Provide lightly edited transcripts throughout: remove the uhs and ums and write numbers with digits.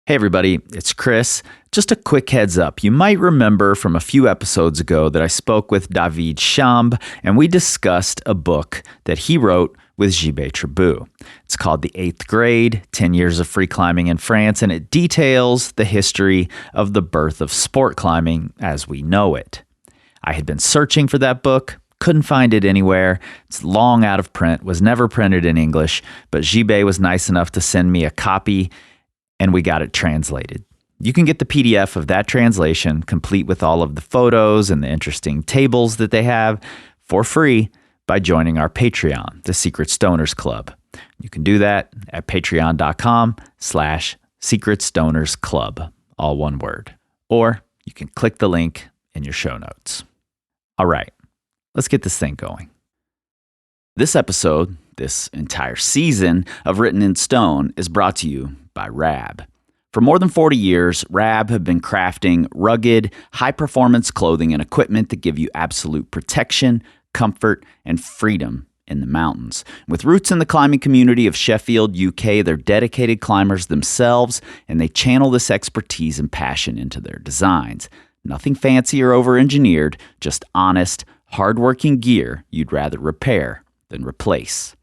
Hey everybody, it's Chris. Just a quick heads up. You might remember from a few episodes ago that I spoke with David Chamb and we discussed a book that he wrote with Gilbert Tribut. It's called The Eighth Grade, 10 Years of Free Climbing in France, and it details the history of the birth of sport climbing as we know it. I had been searching for that book, couldn't find it anywhere. It's long out of print, was never printed in English, but Gilbert was nice enough to send me a copy and we got it translated. You can get the PDF of that translation, complete with all of the photos and the interesting tables that they have, for free by joining our Patreon, the Secret Stoners Club. You can do that at patreon.com/Secret Stoners Club, all one word. Or you can click the link in your show notes. All right, let's get this thing going. This episode, this entire season of Written in Stone, is brought to you by Rab. For more than 40 years, Rab have been crafting rugged, high-performance clothing and equipment that give you absolute protection, comfort, and freedom in the mountains. With roots in the climbing community of Sheffield, UK, they're dedicated climbers themselves, and they channel this expertise and passion into their designs. Nothing fancy or over-engineered, just honest, hard-working gear you'd rather repair than replace.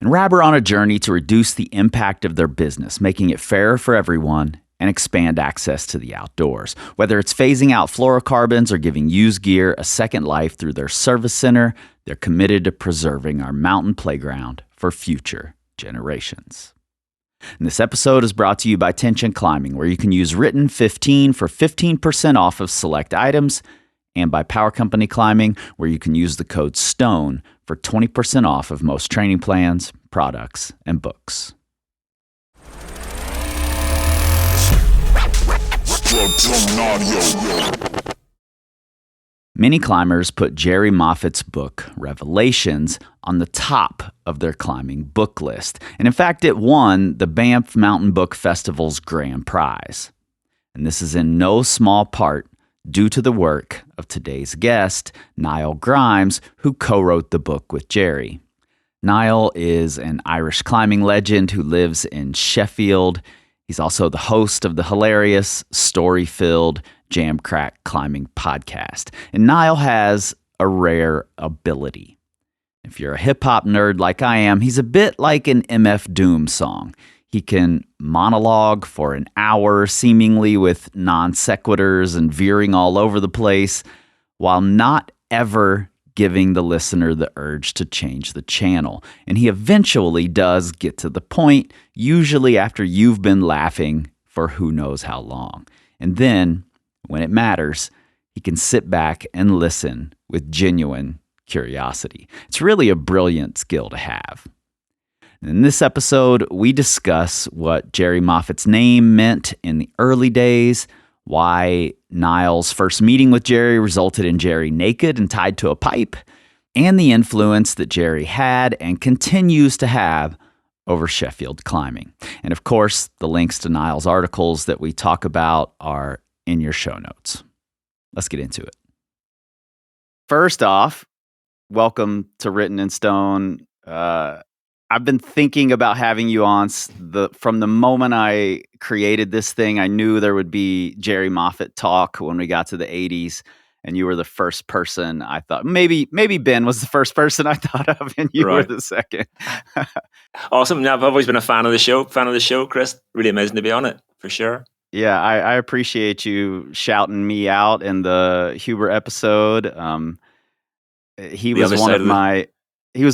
And Rab are on a journey to reduce the impact of their business, making it fairer for everyone and expand access to the outdoors. Whether it's phasing out fluorocarbons or giving used gear a second life through their service center, they're committed to preserving our mountain playground for future generations. And this episode is brought to you by Tension Climbing, where you can use Written 15 for 15% off of select items, and by Power Company Climbing, where you can use the code STONE for 20% off of most training plans, products, and books. Many climbers put Jerry Moffatt's book, Revelations, on the top of their climbing book list. And in fact, it won the Banff Mountain Book Festival's grand prize. And this is in no small part due to the work of today's guest, Niall Grimes, who co-wrote the book with Jerry. Niall is an Irish climbing legend who lives in Sheffield. He's also the host of the hilarious, story-filled Jam Crack Climbing podcast. And Niall has a rare ability. If you're a hip-hop nerd like I am, he's a bit like an MF Doom song. He can monologue for an hour, seemingly with non sequiturs and veering all over the place, while not ever giving the listener the urge to change the channel. And he eventually does get to the point, usually after you've been laughing for who knows how long. And then, when it matters, he can sit back and listen with genuine curiosity. It's really a brilliant skill to have. In this episode, we discuss what Jerry Moffatt's name meant in the early days, why Niall's first meeting with Jerry resulted in Jerry naked and tied to a pipe, and the influence that Jerry had and continues to have over Sheffield climbing. And of course, the links to Niall's articles that we talk about are in your show notes. Let's get into it. First off, welcome to Written in Stone. I've been thinking about having you on from the moment I created this thing. I knew there would be Jerry Moffatt talk when we got to the 80s, and you were the first person I thought. Maybe Ben was the first person I thought of, and you were the second. Awesome. Now, I've always been a fan of the show, Chris. Really amazing to be on it, for sure. Yeah, I appreciate you shouting me out in the Huber episode. He was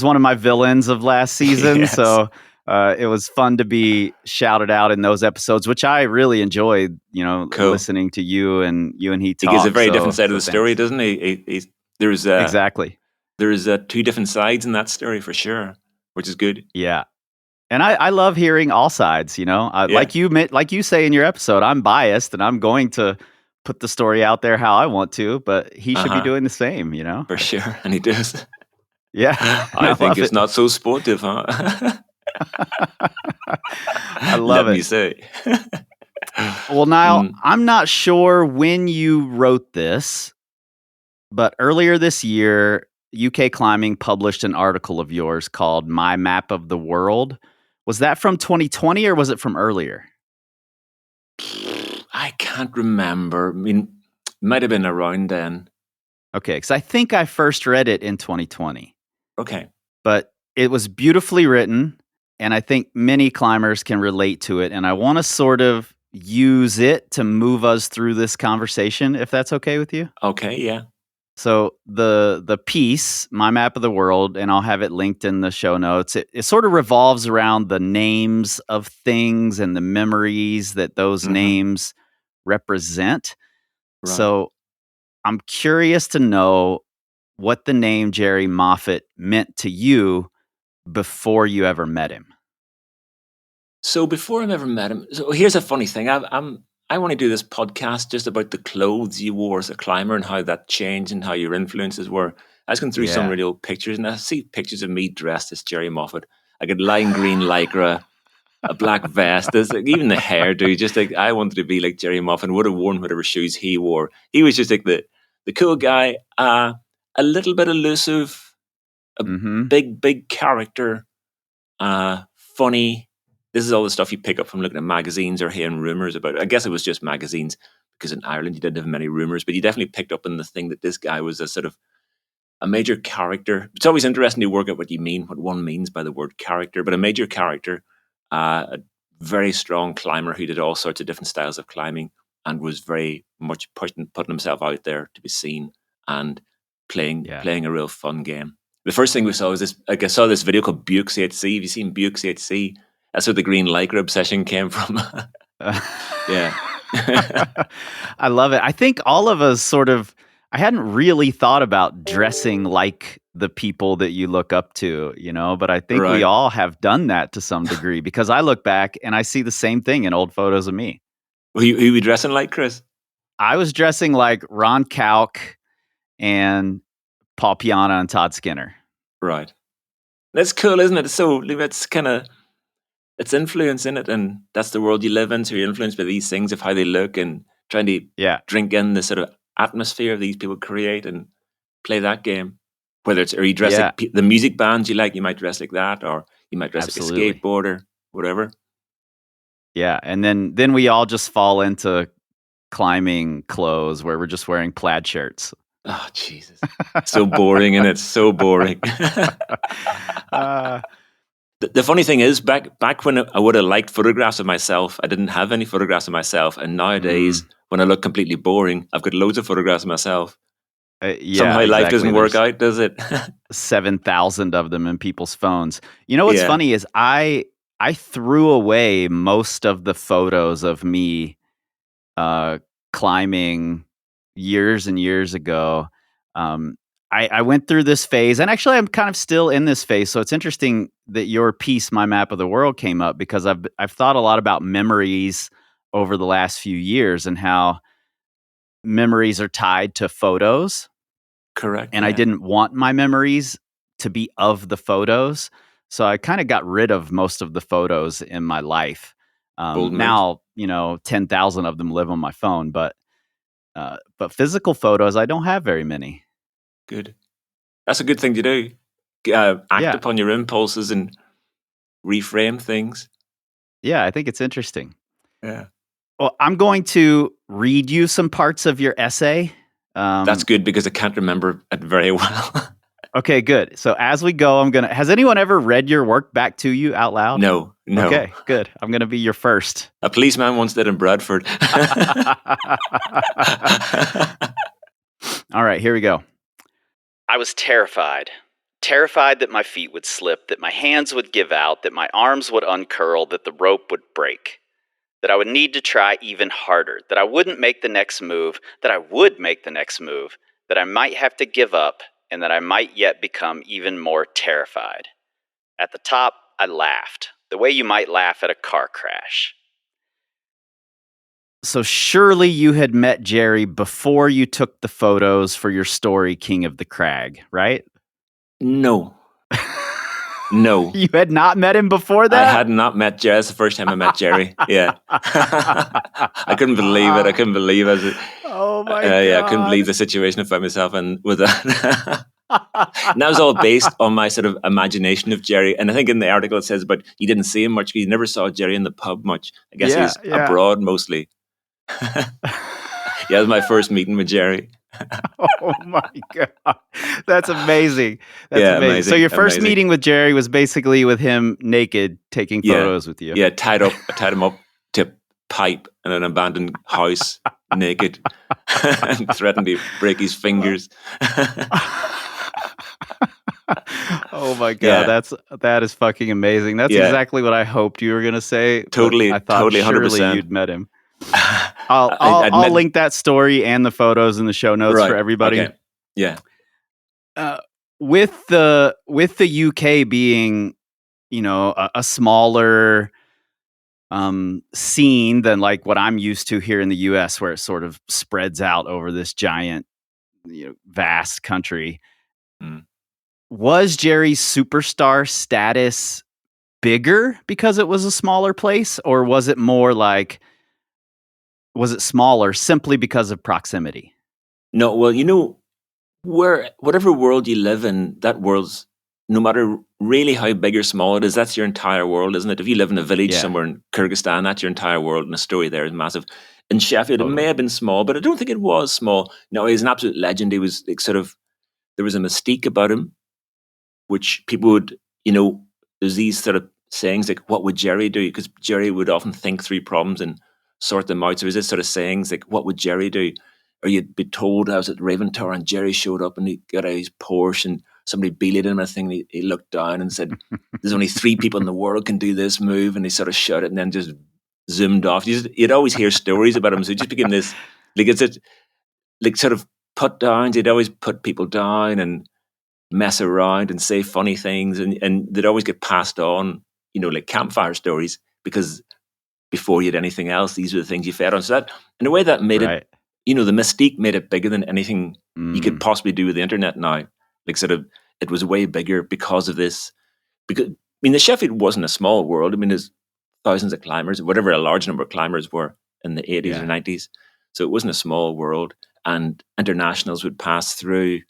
one of my villains of last season, yes. So it was fun to be shouted out in those episodes, which I really enjoyed. Cool. Listening to you and he talk. He gives a very different side of the story, doesn't he? Exactly. There's two different sides in that story for sure, which is good. Yeah, and I love hearing all sides. Like you say in your episode, I'm biased and I'm going to put the story out there how I want to, but he should be doing the same. For sure, and he does. Yeah. I think it's not so sportive, huh? I love it. Let me say. Well, Niall, I'm not sure when you wrote this, but earlier this year, UK Climbing published an article of yours called My Map of the World. Was that from 2020 or was it from earlier? I can't remember. I mean, it might have been around then. Okay, because I think I first read it in 2020. Okay. But it was beautifully written, and I think many climbers can relate to it. And I want to sort of use it to move us through this conversation, if that's okay with you. Okay, yeah. So the piece, My Map of the World, and I'll have it linked in the show notes. It sort of revolves around the names of things and the memories that those names represent. Right. So I'm curious to know what the name Jerry Moffatt meant to you before you ever met him. So before I ever met him, so here's a funny thing. I want to do this podcast just about the clothes you wore as a climber and how that changed and how your influences were. I was going through some really old pictures, and I see pictures of me dressed as Jerry Moffatt. I got lime green lycra, a black vest, even the hairdo. Just like I wanted to be like Jerry Moffatt, would have worn whatever shoes he wore. He was just like the cool guy, a little bit elusive, a big character, funny. This is all the stuff you pick up from looking at magazines or hearing rumors about. I guess it was just magazines because in Ireland you didn't have many rumors, but you definitely picked up on the thing that this guy was a sort of a major character. It's always interesting to work out what one means by the word character, but a major character, a very strong climber who did all sorts of different styles of climbing and was very much putting himself out there to be seen and playing a real fun game. The first thing we saw was this. Like I saw this video called Buick CHC. Have you seen Buick CHC? That's where the green lycra obsession came from. Yeah. I love it. I think all of us I hadn't really thought about dressing like the people that you look up to, but I think we all have done that to some degree because I look back and I see the same thing in old photos of me. Who you were dressing like, Chris? I was dressing like Ron Kauk and Paul Piana and Todd Skinner. Right. That's cool, isn't it? So it's kind of, it's influence in it, and that's the world you live in. So you're influenced by these things of how they look and trying to drink in the sort of atmosphere these people create and play that game. Whether it's, or you dress like the music bands you like, you might dress like that, or you might dress like a skateboarder, whatever. Yeah, and then we all just fall into climbing clothes where we're just wearing plaid shirts. Oh, Jesus. So boring, and it's so boring. The funny thing is, back when I would have liked photographs of myself, I didn't have any photographs of myself. And nowadays, when I look completely boring, I've got loads of photographs of myself. Somehow life doesn't work out, does it? 7,000 of them in people's phones. You know what's funny is I threw away most of the photos of me climbing years and years ago. I went through this phase, and actually I'm kind of still in this phase. So it's interesting that your piece, My Map of the World, came up because I've thought a lot about memories over the last few years and how memories are tied to photos. Correct. And I didn't want my memories to be of the photos. So I kind of got rid of most of the photos in my life. Now, 10,000 of them live on my phone, but physical photos, I don't have very many. Good. That's a good thing to do. Act upon your impulses and reframe things. Yeah, I think it's interesting. Yeah. Well, I'm going to read you some parts of your essay. That's good because I can't remember it very well. Okay, good. So as we go, has anyone ever read your work back to you out loud? No. Okay, good. I'm going to be your first. A policeman once did in Bradford. All right, here we go. I was terrified. Terrified that my feet would slip, that my hands would give out, that my arms would uncurl, that the rope would break, that I would need to try even harder, that I wouldn't make the next move, that I would make the next move, that I might have to give up, and that I might yet become even more terrified. At the top, I laughed, the way you might laugh at a car crash. So surely you had met Jerry before you took the photos for your story, King of the Crag, right? No. No. You had not met him before that? I had not met Jerry. That's the first time I met Jerry. Yeah. I couldn't believe it. I couldn't believe it. Oh my God. Yeah, I couldn't believe the situation I found myself in with that. And that was all based on my sort of imagination of Jerry. And I think in the article it says, but you didn't see him much because you never saw Jerry in the pub much. I guess he's abroad mostly. Yeah, it was my first meeting with Jerry. Oh my God. That's amazing. That's Yeah, amazing. So amazing, your first amazing. meeting with Jerry was basically with him naked taking Yeah, photos with you. yeah, I tied him up to a pipe in an abandoned house, naked, and threatened to break his fingers. Oh my God, Yeah, that is fucking amazing. That's yeah, exactly what I hoped you were gonna say, but totally, I thought totally, surely 100%. you'd met him. I'd I'll met. link that story and the photos in the show notes for Right. everybody. Okay. Yeah. Uh, with the UK being, a smaller scene than like what I'm used to here in the US, where it sort of spreads out over this giant, vast country. Mm. Was Jerry's superstar status bigger because it was a smaller place, or was it smaller simply because of proximity? No, well, whatever world you live in, that world's, no matter really how big or small it is, that's your entire world, isn't it? If you live in a village Yeah, somewhere in Kyrgyzstan, that's your entire world, and the story there is massive. In Sheffield, it may totally. have been small, but I don't think it was small. No, he's an absolute legend. He was like, sort of, there was a mystique about him, which people would, there's these sort of sayings like, what would Jerry do? Because Jerry would often think through problems and sort them out. So there's this sort of sayings like, what would Jerry do? Or you'd be told I was at Raven Tower and Jerry showed up and he got out his Porsche and somebody beelied him a thing. And he looked down and said, there's only 3 people in the world can do this move. And he sort of shouted and then just zoomed off. You'd always hear stories about him. So it just became this, like, like sort of put downs. He'd always put people down and mess around and say funny things, and they'd always get passed on, like campfire stories, because before you had anything else, these were the things you fed on. So that, in a way, that made it, Right. the mystique made it bigger than anything you could Mm, possibly do with the internet now. Like, sort of, it was way bigger because of this. Because, I mean, the Sheffield wasn't a small world. I mean, there's thousands of climbers, whatever a large number of climbers were in the 80s or yeah. 90s. So it wasn't a small world, and internationals would pass through.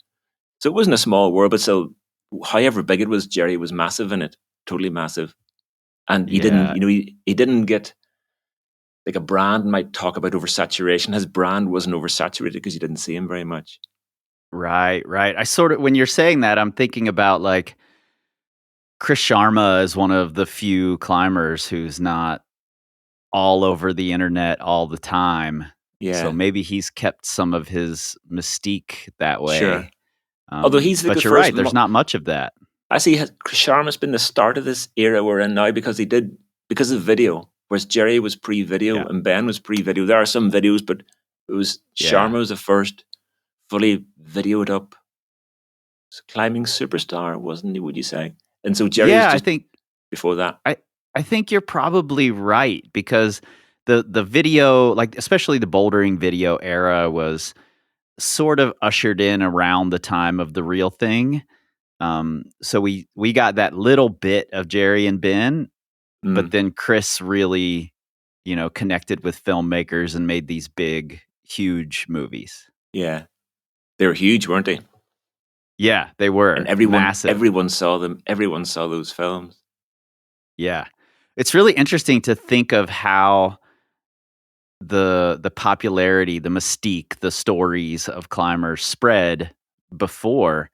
So it wasn't a small world, but still, however big it was, Jerry was massive in it, totally massive. And he didn't, Yeah. he didn't get, like, a brand might talk about oversaturation. His brand wasn't oversaturated because you didn't see him very much. Right, right. I sort of, when you're saying that, I'm thinking about like Chris Sharma is one of the few climbers who's not all over the internet all the time. So Yeah, maybe he's kept some of his mystique that sure. way. Although he's like the But you're first, right. There's not much of that. I see Chris Sharma's been the start of this era we're in now, because because of video, whereas Jerry was pre-video Yeah. and Ben was pre-video. There are some videos, but it was Yeah. Sharma was the first fully videoed up climbing superstar, wasn't he? Would you say? And so Jerry was Yeah, just before that. I I think you're probably right because the video, like especially the bouldering video era was sort of ushered in around the time of The Real Thing. So we got that little bit of Jerry and Ben, but Mm, then Chris really, connected with filmmakers and made these big, huge movies. yeah, they were huge, weren't they? Yeah, they And were massive. everyone saw them. Everyone saw those films. Yeah. It's really interesting to think of how the popularity, the mystique, the stories of climbers spread before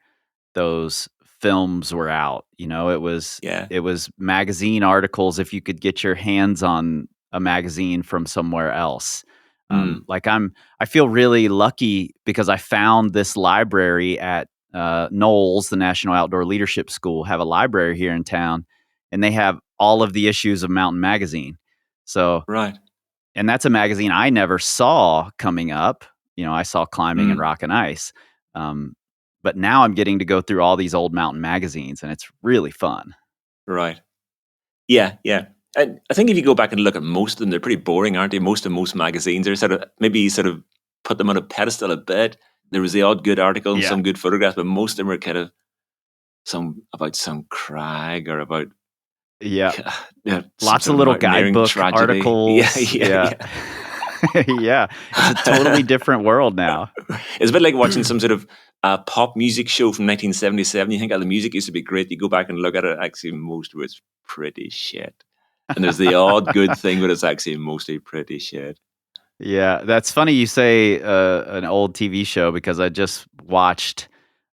those films were out. Yeah. It was magazine articles if you could get your hands on a magazine from somewhere else. Mm, I feel really lucky because I found this library at Knowles, the National Outdoor Leadership School, have a library here in town, and they have all of the issues of Mountain Magazine. So, right. and that's a magazine I never saw coming up. I saw Climbing and Mm, Rock and Ice. Um, but now I'm getting to go through all these old mountain magazines, and it's really fun. right. Yeah, yeah. And I think if you go back and look at most of them, they're pretty boring, aren't they? Most magazines are sort of, maybe sort of put them on a pedestal a bit. There was the odd good article and Yeah. some good photographs, but most of them are kind of some about some crag or about Yeah. some Lots of sort of little mountaineering guidebook tragedy. Yeah, articles. yeah, Yeah. yeah. Yeah. It's a totally different world now. It's a bit like watching some sort of pop music show from 1977. You think, oh, the music used to be great. You go back and look at it. Actually, most of it's pretty shit. And there's the odd good thing, but it's actually mostly pretty shit. Yeah, that's funny you say an old TV show because I just watched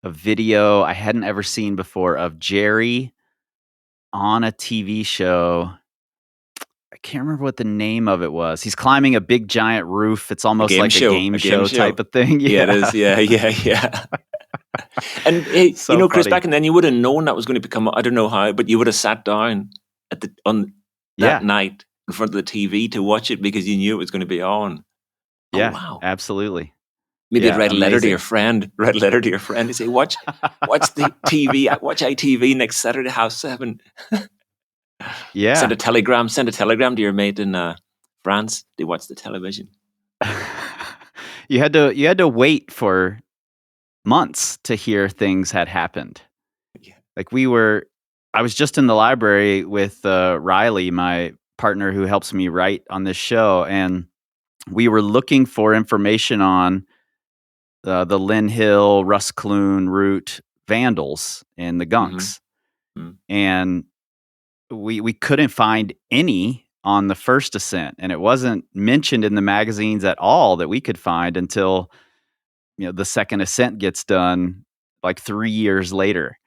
a video I hadn't ever seen before of Jerry on a TV show. I can't remember what the name of it was. He's climbing a big giant roof. It's A almost game like a show, game a game show type show. of thing. Yeah, it Yeah. is. Yeah, yeah, yeah. And So Chris, back funny. and then you would have known that was going to become. I don't know how, but you would have sat down on that Yeah. night in front of the TV to watch it because you knew it was going to be on. Oh Yeah, wow! absolutely. Maybe you'd Yeah, write a letter to your amazing. friend. Write a letter to your friend and say, "Watch the TV. Watch ITV next Saturday, 7:30." Send Yeah. a telegram. Send a telegram to your mate in France. They watch the television. You had to wait for months to hear things had happened. Yeah. Like I was just in the library with Riley, my partner who helps me write on this show, and we were looking for information on the Lynn Hill, Russ Clune route vandals in the Mm-hmm. Gunks, Mm. and we couldn't find any on the first ascent, and it wasn't mentioned in the magazines at all that we could find until the second ascent gets done like 3 years later.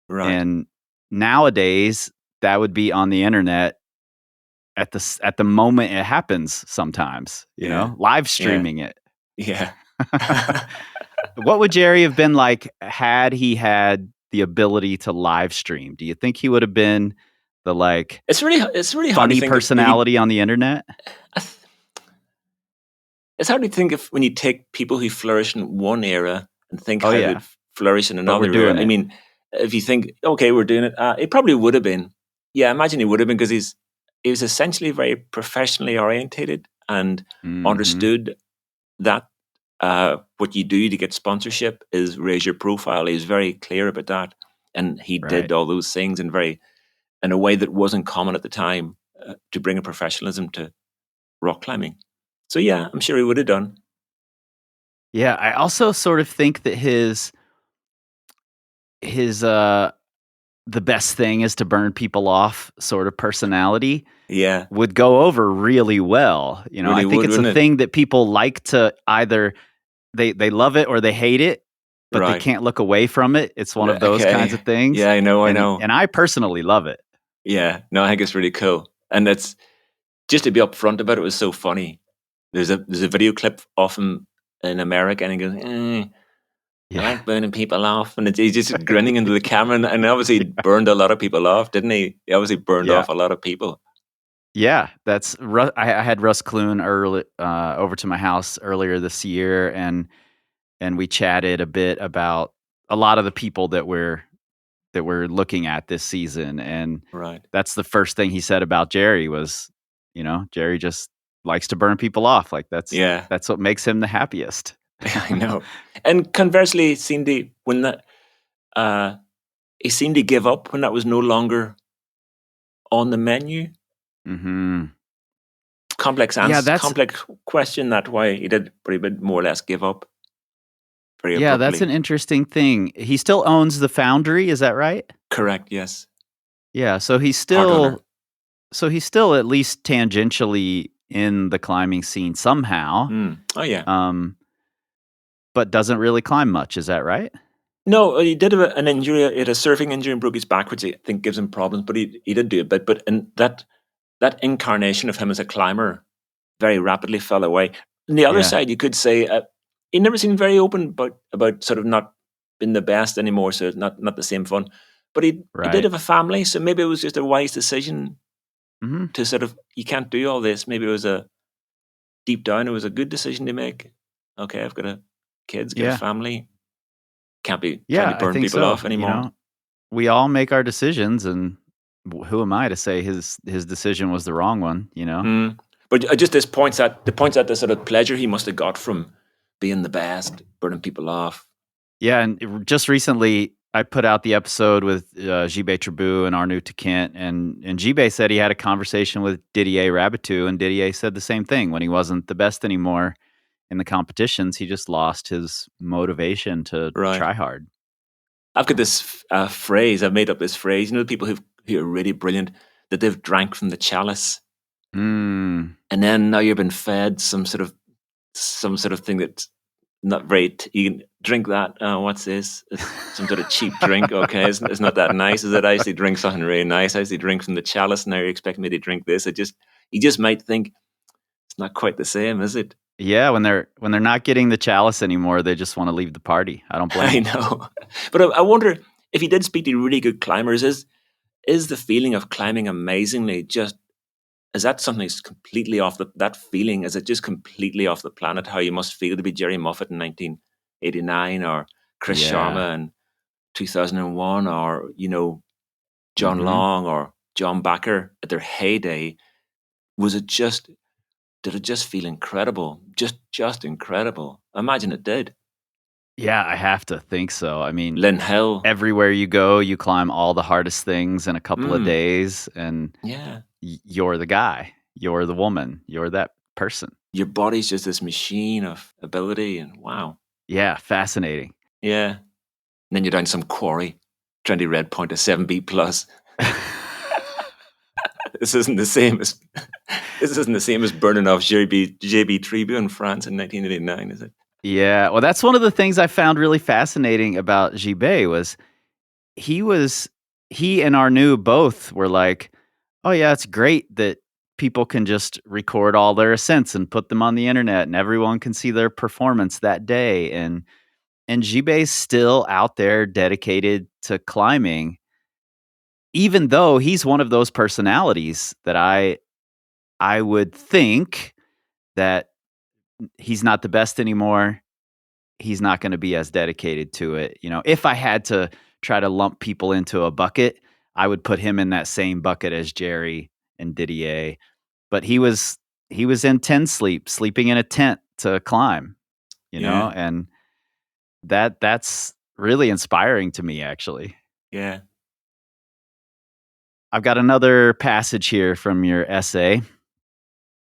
Right. And nowadays, that would be on the internet at the moment it happens sometimes, Yeah. live Yeah. streaming it. Yeah. What would Jerry have been like had he had the ability to live stream? Do you think he would have been the It's really hard to funny think if if you. personality on the internet? It's hard to think if when you take people who flourish in one era and think Oh how yeah, they'd flourish in but we're another era. doing I it. mean, if you think, okay, we're doing it, it probably would have been. Yeah, I imagine he would have been because he was essentially very professionally orientated and Mhm. understood that what you do to get sponsorship is raise your profile. He was very clear about that, and he Right. did all those things in a way that wasn't common at the time to bring a professionalism to rock climbing. So yeah, I'm sure he would have done. Yeah, I also sort of think that his the best thing is to burn people off sort of personality Yeah, would go over really well. I really think would, it's a wouldn't it? thing that people like to either they love it or they hate it, but they Right. can't look away from it. It's one of those kinds Okay. of things. Yeah, I know, I And know. and I personally love it. Yeah. No, I think it's really cool. And that's just to be upfront about it was so funny. There's a video clip of him in America and he goes, I Yeah. like burning people off. And he's just grinning into the camera and obviously he burned a lot of people off, didn't he? He obviously burned Yeah. off a lot of people. Yeah, I had Russ Clune over to my house earlier this year, and we chatted a bit about a lot of the people that we're looking at this season, and Right. that's the first thing he said about Jerry was, Jerry just likes to burn people off. Like Yeah. that's what makes him the happiest. I know. And conversely, uh he seemed to give up when that was no longer on the menu. Mhm. Complex Yeah, answer, complex question. That why he did pretty bit more or less give up very that's an abruptly. interesting thing. He still owns the foundry, is that right? Correct. Yes. Yeah, Part owner. so he's still at least tangentially in the climbing scene somehow, Oh yeah. um, but doesn't really climb much, is that right? No, he did have an injury. He had a surfing injury and broke his back, which I think gives him problems. But he did do a bit. But in that incarnation of him as a climber very rapidly fell away. On the other Yeah, side, you could say he never seemed very open about sort of not being the best anymore. So it's not the same fun. But he did right. have a family, so maybe it was just a wise decision Mhm. to sort of you can't do all this. Maybe it was deep down it was a good decision to make. Okay, I've got kids, got a Yeah. family. Can't be trying to Yeah, I burn think people so, off anymore. We all make our decisions, and who am I to say his decision was the wrong one? Mm. But just this points at the sort of pleasure he must have got from being the best, burning people off. Yeah, and just recently, I put out the episode with Jibé Tribu and Arnaud Kent, and Jibé said he had a conversation with Didier Rabitou, and Didier said the same thing. When he wasn't the best anymore in the competitions, he just lost his motivation to Right. try hard. I've got this phrase. I've made up this phrase. The people who are really brilliant that they've drank from the chalice, Mm, and then now you've been fed some sort of some sort of thing that's not very. You can drink that. What's this? It's some sort of cheap drink. Okay, it's not that nice, is it? I usually drink something really nice. I usually drink from the chalice. Now you expect me to drink this? You just might think it's not quite the same, is it? Yeah, when they're not getting the chalice anymore, they just want to leave the party. I don't blame I them. know, but I wonder if you did speak to really good climbers. Is the feeling of climbing amazingly just is that something that's completely off that feeling? Is it just completely off the planet? How you must feel to be Jerry Moffatt in 1989, or Chris Yeah. Sharma in 2001, or John Hmm. Long or John Backer at their heyday? Was it just Did it just feel incredible? Just incredible. I imagine it did. Yeah, I have to think so. I mean, Lynn Hill. everywhere you go, you climb all the hardest things in a couple of Mm, days, and yeah. you're the guy, you're the woman, you're that person. Your body's just this machine of ability, and wow. Yeah, fascinating. Yeah. And then you're down some quarry, trying to red point a 7B plus. This isn't the same as this isn't the same as burning off JB Tribu in France in 1989, is it? Yeah, well, that's one of the things I found really fascinating about Gibet was he was he and Arnoux both were like, "Oh yeah, it's great that people can just record all their ascents and put them on the internet and everyone can see their performance that day." And Gibet's still out there dedicated to climbing, even though he's one of those personalities that I would think that he's not the best anymore. He's not gonna be as dedicated to it. If I had to try to lump people into a bucket, I would put him in that same bucket as Jerry and Didier. But he was in tent sleep, sleeping in a tent to climb, Yeah, and that's really inspiring to me, actually. yeah. I've got another passage here from your essay.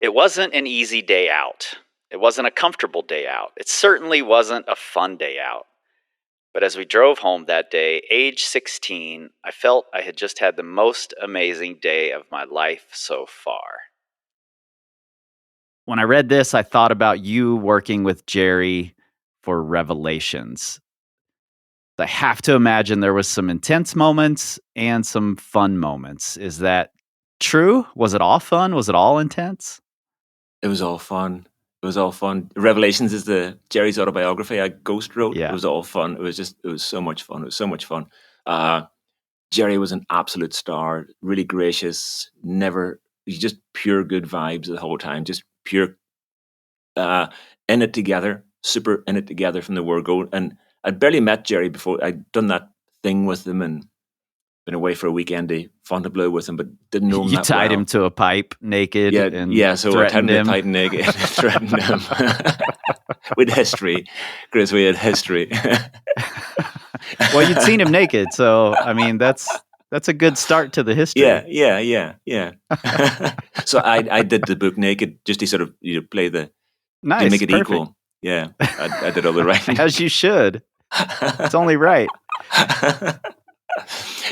It wasn't an easy day out. It wasn't a comfortable day out. It certainly wasn't a fun day out. But as we drove home that day, age 16, I felt I had just had the most amazing day of my life so far. When I read this, I thought about you working with Jerry for Revelations. I have to imagine there was some intense moments and some fun moments. Is that true? Was it all fun? Was it all intense? It was all fun. It was all fun. Revelations is the Jerry's autobiography I ghost wrote. It Yeah. was all fun. It was so much fun. It was so much fun. Uh, Jerry was an absolute star, really gracious, never, he's just pure good vibes the whole time, just pure, uh, in it together, super in it together from the word go. And I'd barely met Jerry before. I'd done that thing with him and been away for a weekend to Fontainebleau with him, but didn't know him You that tied him well. to a pipe naked Yeah, and yeah. So I tied threatened him to him. tight naked, threatened him with history. Chris, we had history. Well, you'd seen him naked, so I mean that's a good start to the Yeah, history. yeah, yeah, yeah. So I did the book naked just to sort of play to make Nice, it perfect. equal. Yeah, I did all the writing. As you should. It's only right.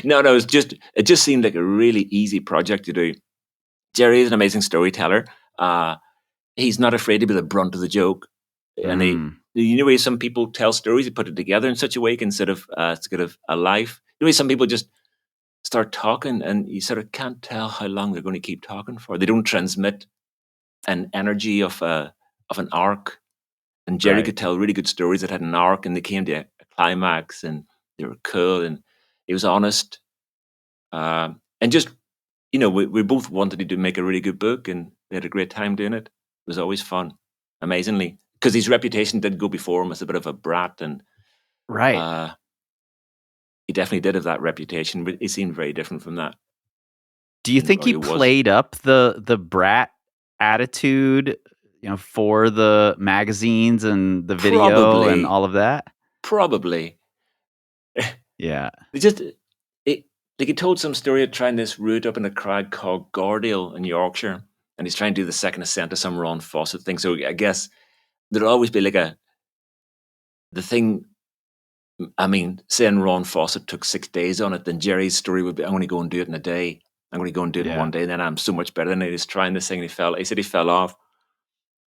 No, it just seemed like a really easy project to do. Jerry is an amazing storyteller. Uh, he's not afraid to be the brunt of the joke, and Mm. the way some people tell stories, they put it together in such a way instead of sort of a life. The way some people just start talking, and you sort of can't tell how long they're going to keep talking for. They don't transmit an energy of an arc. And Jerry Right. could tell really good stories that had an arc, and they came to a climax, and they were cool, and he was honest, and just we both wanted to make a really good book, and we had a great time doing it. It was always fun, amazingly, because his reputation did go before him as a bit of a brat, and Right. uh, he definitely did have that reputation, but he seemed very different from that, Do you think or he he was. played up the brat attitude, for the magazines and the video and Probably, all of that? probably. Yeah. It just it like he told some story of trying this route up in a crag called Gordale in Yorkshire, and he's trying to do the second ascent of some Ron Fawcett thing. So I guess there'll always be like the thing. I mean, saying Ron Fawcett took 6 days on it, then Jerry's story would be, I'm going to go and do it in a day. I'm going to go and do it in Yeah. one day, and then I'm so much better than it. He's trying this thing, and he said he fell off.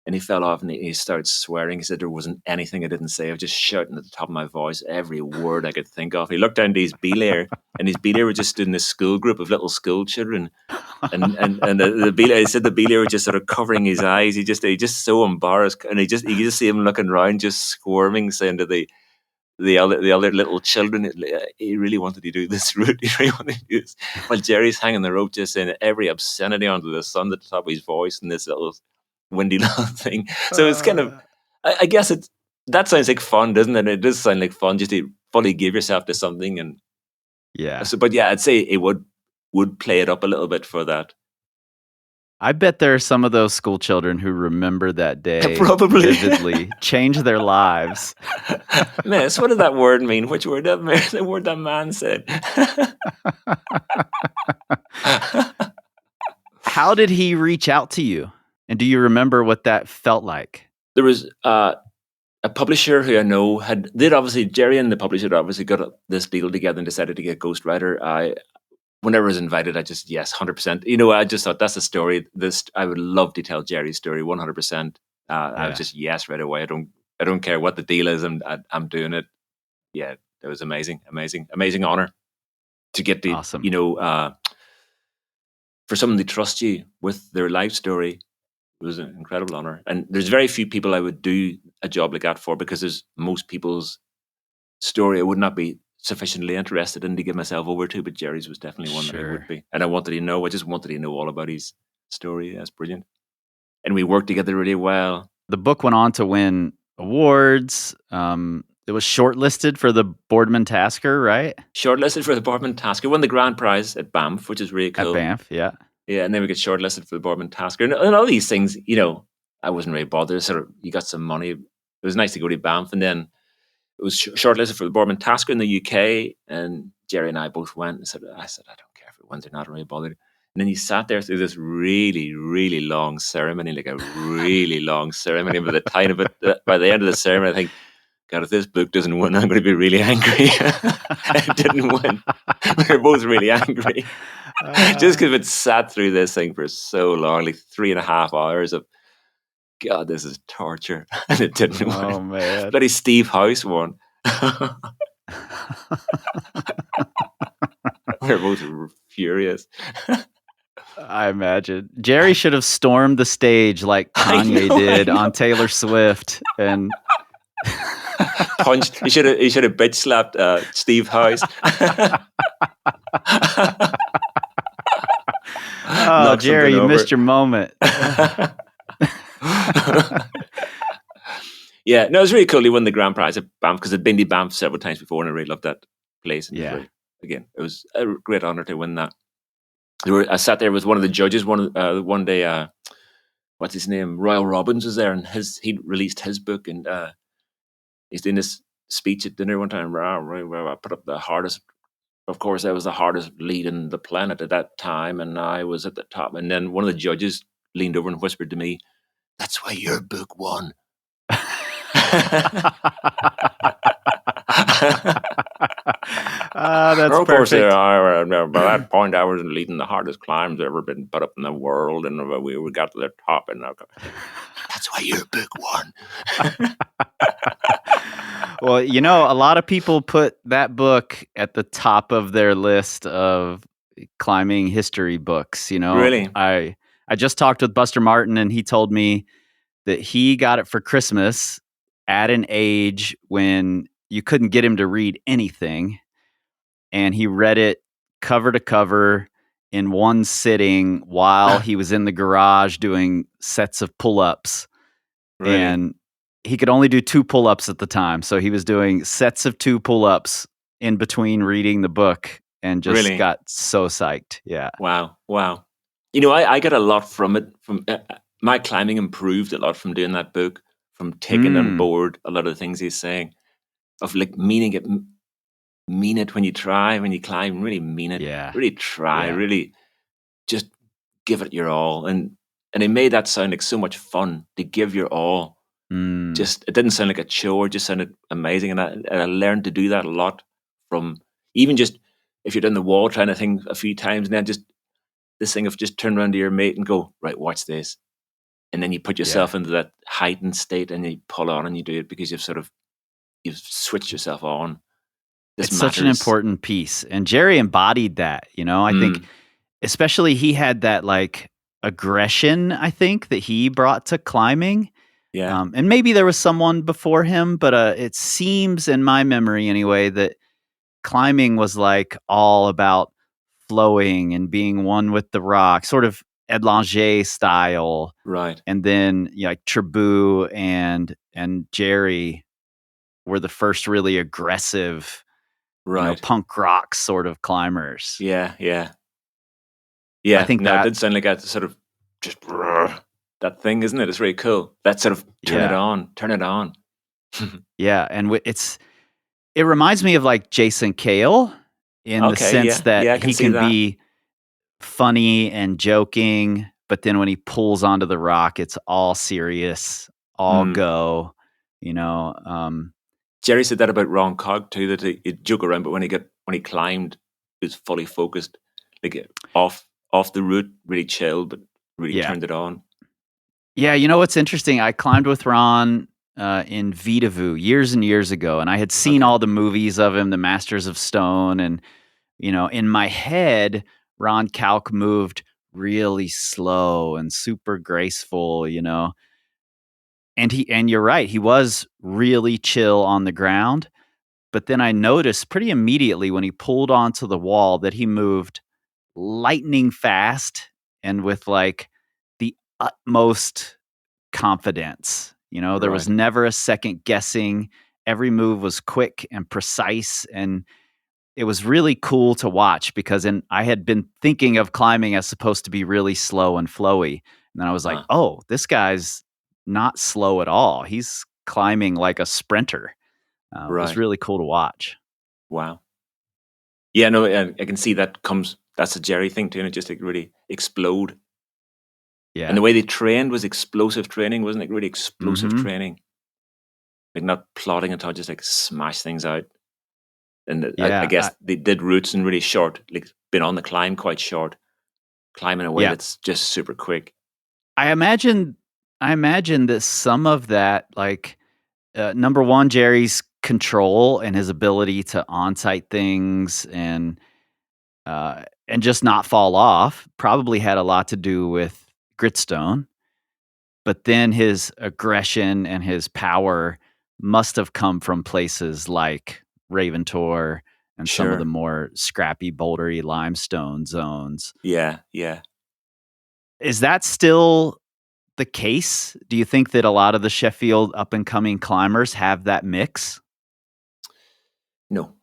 And he fell off and he started swearing. He said there wasn't anything I didn't say. I was just shouting at the top of my voice every word I could think of. He looked down to his belayer, and his belayer were just stood in this school group of little school children. And the belayer, he said the belayer was just sort of covering his eyes. He just so embarrassed, and you just see him looking around, just squirming, saying to the other little children, he really wanted to do this route. He really wanted to do this. While Jerry's hanging the rope, just saying every obscenity under the sun at the top of his voice in this little windy little thing. So it's kind of, I guess that sounds like fun, doesn't it? It does sound like fun just to fully give yourself to something. And yeah. so, but yeah, I'd say it would play it up a little bit for that. I bet there are some of those school children who remember that day Probably vividly, change their lives. Miss, what did that word mean? Which word? The word that man said. How did he reach out to you? And do you remember what that felt like? There was a publisher who I know Jerry and the publisher had obviously got this deal together and decided to get ghostwriter. Whenever I was invited, I just, yes, 100%. I just thought that's a story. I would love to tell Jerry's story 100%. I was just yes right away. I don't care what the deal is. I'm doing it. Yeah, it was amazing honor to get to, awesome. For someone to trust you with their life story. It was an incredible honor. And there's very few people I would do a job like that for, because there's most people's story I would not be sufficiently interested in to give myself over to, but Jerry's was definitely one that I would be. And I just wanted to know all about his story. That's brilliant. And we worked together really well. The book went on to win awards. It was shortlisted for the Boardman Tasker, right? Shortlisted for the Boardman Tasker. Won the grand prize at Banff, which is really cool. At Banff, yeah. Yeah, and then we get shortlisted for the Boardman Tasker. And all these things, I wasn't really bothered. Sort of, you got some money. It was nice to go to Banff, and then it was shortlisted for the Boardman Tasker in the UK, and Jerry and I both went. And I said, I don't care if it wins or not, I'm really bothered. And then he sat there through this really, really long ceremony, like a really long ceremony. By the end of the ceremony, I think, God, if this book doesn't win, I'm going to be really angry. It didn't win. We were both really angry. Just because it sat through this thing for so long, like 3.5 hours of, God, this is torture. And it didn't win. Oh, man. Bloody Steve House won. We were both furious. I imagine. Jerry should have stormed the stage like Kanye did on Taylor Swift and punched. He should have bitch slapped Steve House. Oh, Jerry, you missed your moment. Yeah, no, it was really cool. He won the grand prize at Banff, because I'd been to Banff several times before, and I really loved that place. And yeah, it was a great honor to win that. I sat there with one of the judges one day. What's his name? Royal Robbins was there, and he'd released his book, and he's doing this speech at dinner one time. I put up the hardest. Of course, I was the hardest lead in the planet at that time, and I was at the top. And then one of the judges leaned over and whispered to me, "That's why your book won." That's of course, perfect. By that point, I was leading the hardest climbs ever been put up in the world, and we got to the top. And that's why your book won. Well, a lot of people put that book at the top of their list of climbing history books. Really, I just talked with Buster Martin, and he told me that he got it for Christmas at an age when you couldn't get him to read anything. And he read it cover to cover in one sitting while he was in the garage doing sets of pull-ups. Really? And he could only do 2 pull-ups at the time. So he was doing sets of 2 pull-ups in between reading the book, and just got so psyched. Yeah. Wow. I got a lot from it. From my climbing improved a lot from doing that book, from taking on board a lot of the things he's saying, of like meaning it when you climb, really mean it. Yeah. Really try, really just give it your all. And it made that sound like so much fun to give your all. Just, it didn't sound like a chore, it just sounded amazing. And I learned to do that a lot from even just if you're down the wall trying to think a few times, and then just this thing of just turn around to your mate and go, right, watch this. and then you put Yeah. yourself into that heightened state, and you pull on and you do it because you've switched yourself on. This It's such an matters. important piece, and Jerry embodied that, you know? I think Mm, especially he had that, like, aggression, I think, that he brought to climbing, yeah, and maybe there was someone before him, but, it seems in my memory anyway that climbing was, like, all about flowing and being one with the rock, sort of Edlanger style, right, and then, like, Trabue and Jerry were the first really aggressive, right. punk rock sort of climbers. Yeah, yeah, I yeah. think No, it that did sound like a sort of just that thing, isn't it? It's really cool. That sort of yeah, turn it on. yeah, and it reminds me of, like, Jason Cale in the Okay, sense yeah, that yeah, I can he see can that. be funny and joking, but then when he pulls onto the rock, it's all serious, all Mm. go, you know, Jerry said that about Ron Cog too. That he'd joke around, but when he climbed, he was fully focused, like off the route, really chilled, but really yeah. turned it on. Yeah, you know what's interesting? I climbed with Ron, in Vitavu years and years ago, and I had seen Okay, all the movies of him, The Masters of Stone, and, in my head, Ron Kalk moved really slow and super graceful, and you're right, he was really chill on the ground, but then I noticed pretty immediately when he pulled onto the wall that he moved lightning fast and with, like, the utmost confidence. There was right. never a second guessing. Every move was quick and precise, and it was really cool to watch because I had been thinking of climbing as supposed to be really slow and flowy. And then I was like, Uh, "Oh, this guy's not slow at all. He's climbing like a sprinter." It was right. really cool to watch. Wow. Yeah, no, I can see that comes. That's a Jerry thing too, and it just like really explode. And the Yeah. way they trained was explosive training, wasn't it? Really explosive Mhm. training, like not plodding at all, just like smash things out. And I Yeah, guess they did routes and really short, like been on the climb quite short, climb in a way yeah. that's just super quick. I imagine I imagine that some of that, like, number 1, Jerry's control and his ability to on-site things and just not fall off probably had a lot to do with Gritstone, but then his aggression and his power must have come from places like Raventor and some of the Sure. more scrappy, bouldery limestone zones. Yeah, yeah. Is that still the case? Do you think that a lot of the Sheffield up and coming climbers have that mix? No,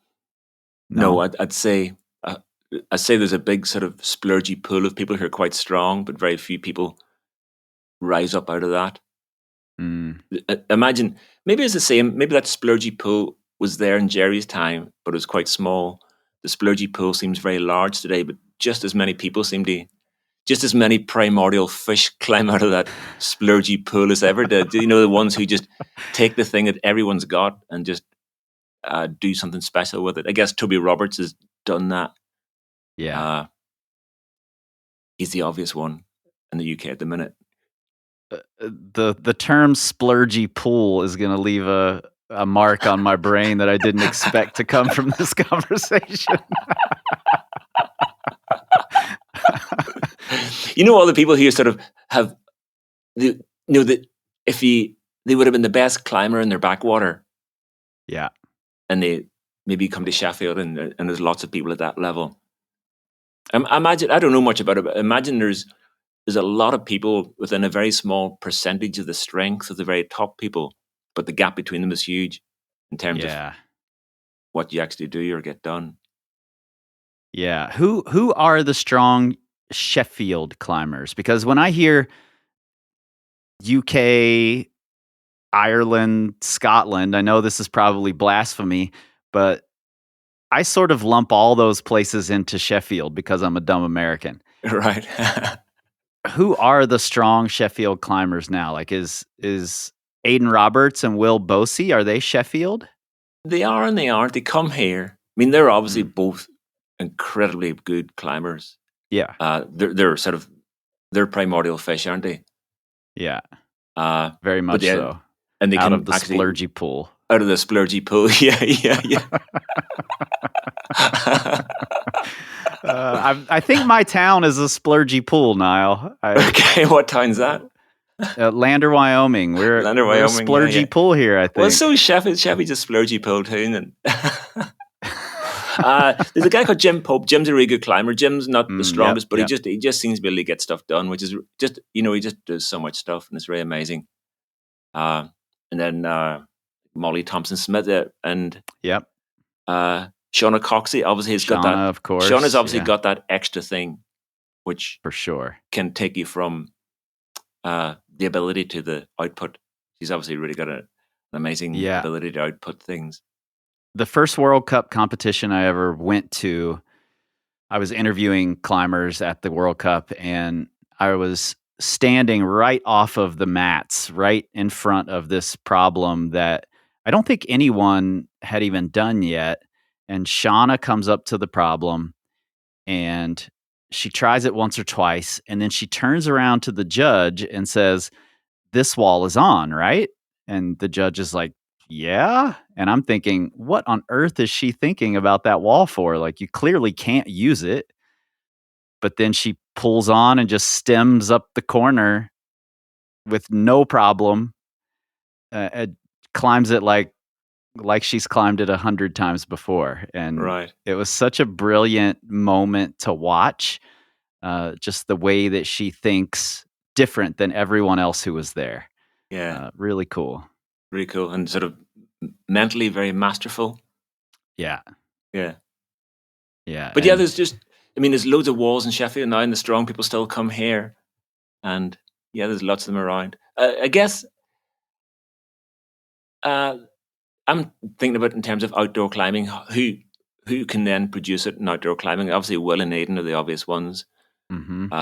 no. No? Uh, I'd say there's a big sort of splurgy pool of people who are quite strong, but very few people rise up out of that. Mm, Imagine maybe it's the same. Maybe that splurgy pool was there in Jerry's time, but it was quite small. The splurgy pool seems very large today, but just as many primordial fish climb out of that splurgy pool as ever did. You know, the ones who just take the thing that everyone's got and just do something special with it. I guess Toby Roberts has done that. yeah. Uh, he's the obvious one in the UK at the minute. The term splurgy pool is gonna leave a mark on my brain that I didn't expect to come from this conversation. You know, all the people who sort of have that if they would have been the best climber in their backwater, Yeah. and they maybe come to Sheffield, and there's lots of people at that level. I imagine I don't know much about it, but imagine there's a lot of people within a very small percentage of the strength of the very top people, but the gap between them is huge in terms of Yeah. what you actually do or get done. Yeah. Who are the strong Sheffield climbers? Because when I hear UK, Ireland, Scotland, I know this is probably blasphemy, but I sort of lump all those places into Sheffield because I'm a dumb American. Right. Who are the strong Sheffield climbers now? Like, is Aidan Roberts and Will Bosey, are they Sheffield? They are and they aren't. They come here. I mean, they're obviously Mm, both incredibly good climbers. yeah. They're sort of they're primordial fish, aren't they? Yeah. Uh, Very but much yeah, so. and they Out of can the actually splurgy pool. out of the splurgy pool. Yeah. I think my town is a splurgy pool, Niall. Okay, what town's that? Lander, Wyoming. We're Lander, a Wyoming. Yeah. splurgy pool here, I Well, think. so is Sheffield. Sheffield's a splurgy pool too. And there's a guy called Jim Pope. Jim's a really good climber. Jim's not the strongest, but Yep. he just seems to be able to get stuff done, which is just he just does so much stuff, and it's really amazing. And then Molly Thompson Smith and Yep. Shauna Coxey obviously has got Shauna, that. of course. Shauna's obviously yeah, got that extra thing, which for sure. can take you from the ability to the output. She's obviously really got an amazing Yeah. ability to output things. The first World Cup competition I ever went to, I was interviewing climbers at the World Cup, and I was standing right off of the mats, right in front of this problem that I don't think anyone had even done yet. And Shauna comes up to the problem, and she tries it once or twice, and then she turns around to the judge and says, "This wall is on, right?" And the judge is like, "Yeah." And I'm thinking, what on earth is she thinking about that wall for? Like, you clearly can't use it. But then she pulls on and just stems up the corner with no problem, climbs it like she's climbed it 100 times before. And Right. it was such a brilliant moment to watch, just the way that she thinks different than everyone else who was there. Yeah. Really cool. Really cool and sort of mentally very masterful. Yeah. Yeah. Yeah. But yeah, there's loads of walls in Sheffield now, and the strong people still come here. And yeah, there's lots of them around. I guess I'm thinking about it in terms of outdoor climbing. Who can then produce it in outdoor climbing? Obviously, Will and Aidan are the obvious ones. Mm-hmm.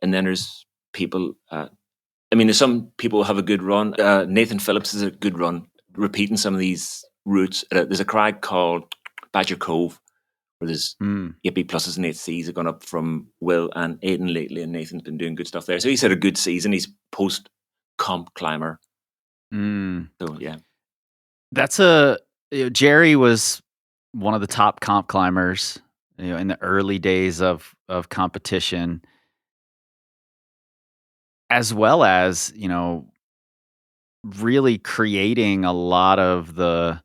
And then there's people. There's some people who have a good run. Nathan Phillips is a good run, repeating some of these routes. There's a crag called Badger Cove, where there's 8B pluses and 8Cs have gone up from Will and Aidan lately, and Nathan's been doing good stuff there. So he's had a good season. He's post comp climber. So yeah, That's Jerry was one of the top comp climbers, in the early days of competition, as well as, really creating a lot of the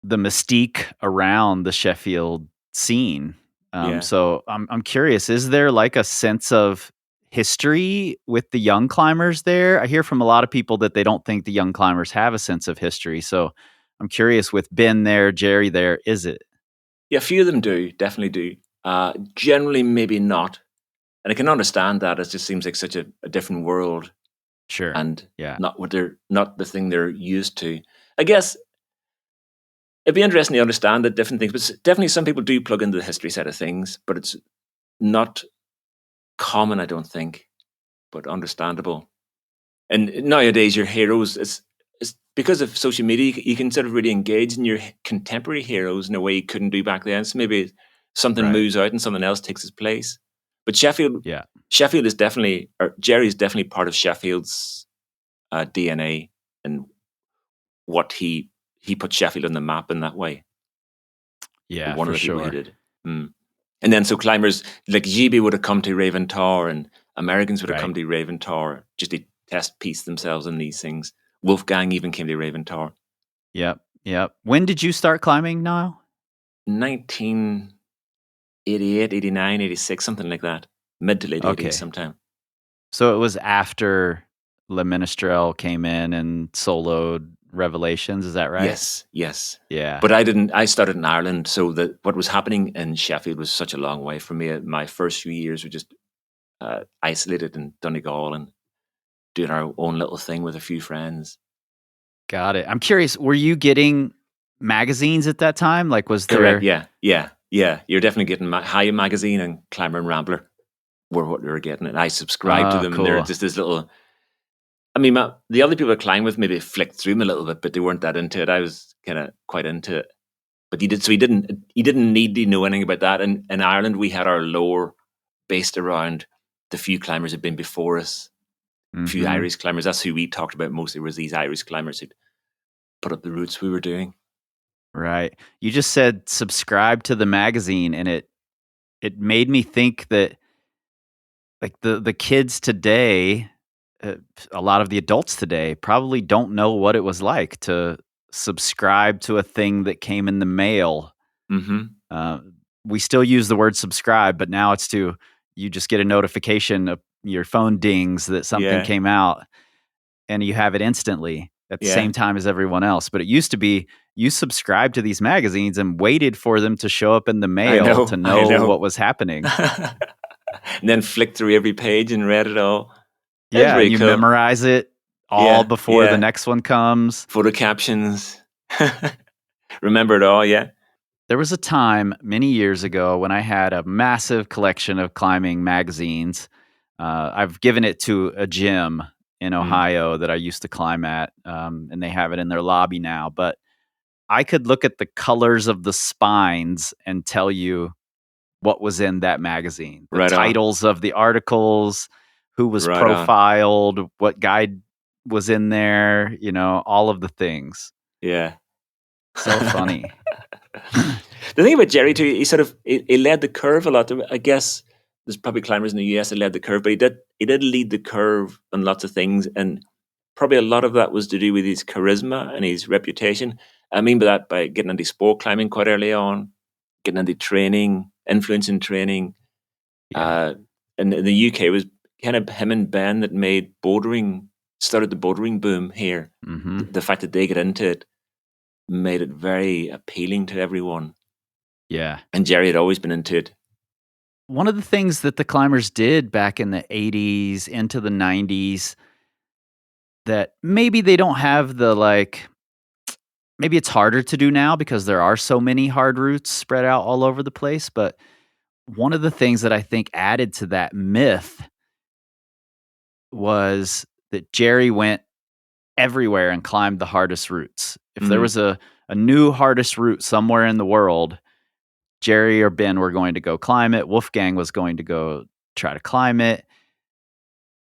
mystique around the Sheffield scene. yeah. So I'm curious, is there like a sense of history with the young climbers there? I hear from a lot of people that they don't think the young climbers have a sense of history. So I'm curious, with Ben there, Jerry there, is it? Yeah, a few of them do, definitely do. Generally, maybe not. And I can understand that. It just seems like such a different world Sure. and Yeah. not the thing they're used to. I guess it'd be interesting to understand the different things, but definitely some people do plug into the history side of things, but it's not common, I don't think, but understandable. And nowadays, your heroes, it's because of social media, you can sort of really engage in your contemporary heroes in a way you couldn't do back then. So maybe something Right. moves out and something else takes its place. But Sheffield Yeah. is definitely, or Jerry is definitely part of Sheffield's DNA, and what he put Sheffield on the map in that way. Yeah, One for of the people who sure. did. And then so climbers like GB would have come to Raven Tower, and Americans would have come Right. to Raven Tower just to test piece themselves in these things. Wolfgang even came to Raven Tower. Yep. Yep. When did you start climbing, Niall? 1988, 89, 86, something like that. Mid to late 80s sometime. So it was after Le Ministrel came in and soloed Revelations, is that right? Yes. Yeah. But I started in Ireland, so that what was happening in Sheffield was such a long way from me. My first few years were just isolated in Donegal and doing our own little thing with a few friends. Got it. I'm curious, were you getting magazines at that time? Like, was Correct. there... Yeah. You're definitely getting High Magazine and Climber and Rambler were what we were getting, and I subscribed to them. And they're Cool. just this little. The other people I climbed with maybe flicked through them a little bit, but they weren't that into it. I was kind of quite into it, but he didn't need to know anything about that. And in Ireland, we had our lore based around the few climbers who'd been before us, a few Mm-hmm. Irish climbers. That's who we talked about mostly, was these Irish climbers who'd put up the routes we were doing. Right. You just said subscribe to the magazine, and it made me think that like the kids today, a lot of the adults today probably don't know what it was like to subscribe to a thing that came in the mail. Mm-hmm. Uh, we still use the word subscribe, but now it's to you just get a notification of your phone dings that something Yeah. came out, and you have it instantly at the Yeah. same time as everyone else. But it used to be you subscribed to these magazines and waited for them to show up in the mail to I know know. what was happening. And then flick through every page and read it all. That was Yeah, and really you cool. memorize it all Yeah, before the yeah. next one comes. Photo captions. Remember it all, yeah. There was a time many years ago when I had a massive collection of climbing magazines. I've given it to a gym in Mm. Ohio that I used to climb at, and they have it in their lobby now. But I could look at the colors of the spines and tell you what was in that magazine, the Right on. titles of the articles, who was Right on. profiled, what guide was in there, all of the things. Yeah. So funny. The thing about Jerry too, he led the curve a lot. I guess there's probably climbers in the US that led the curve, but he did lead the curve on lots of things, and probably a lot of that was to do with his charisma and his reputation. I mean by that, by getting into sport climbing quite early on, getting into training, influencing training. Yeah. And in the UK, it was kind of him and Ben that started the bouldering boom here. Hmm. The fact that they get into it made it very appealing to everyone. Yeah. And Jerry had always been into it. One of the things that the climbers did back in the 80s into the 90s that maybe they don't have maybe it's harder to do now because there are so many hard routes spread out all over the place. But one of the things that I think added to that myth was that Jerry went everywhere and climbed the hardest routes. If there Mm, was a new hardest route somewhere in the world, Jerry or Ben were going to go climb it. Wolfgang was going to go try to climb it.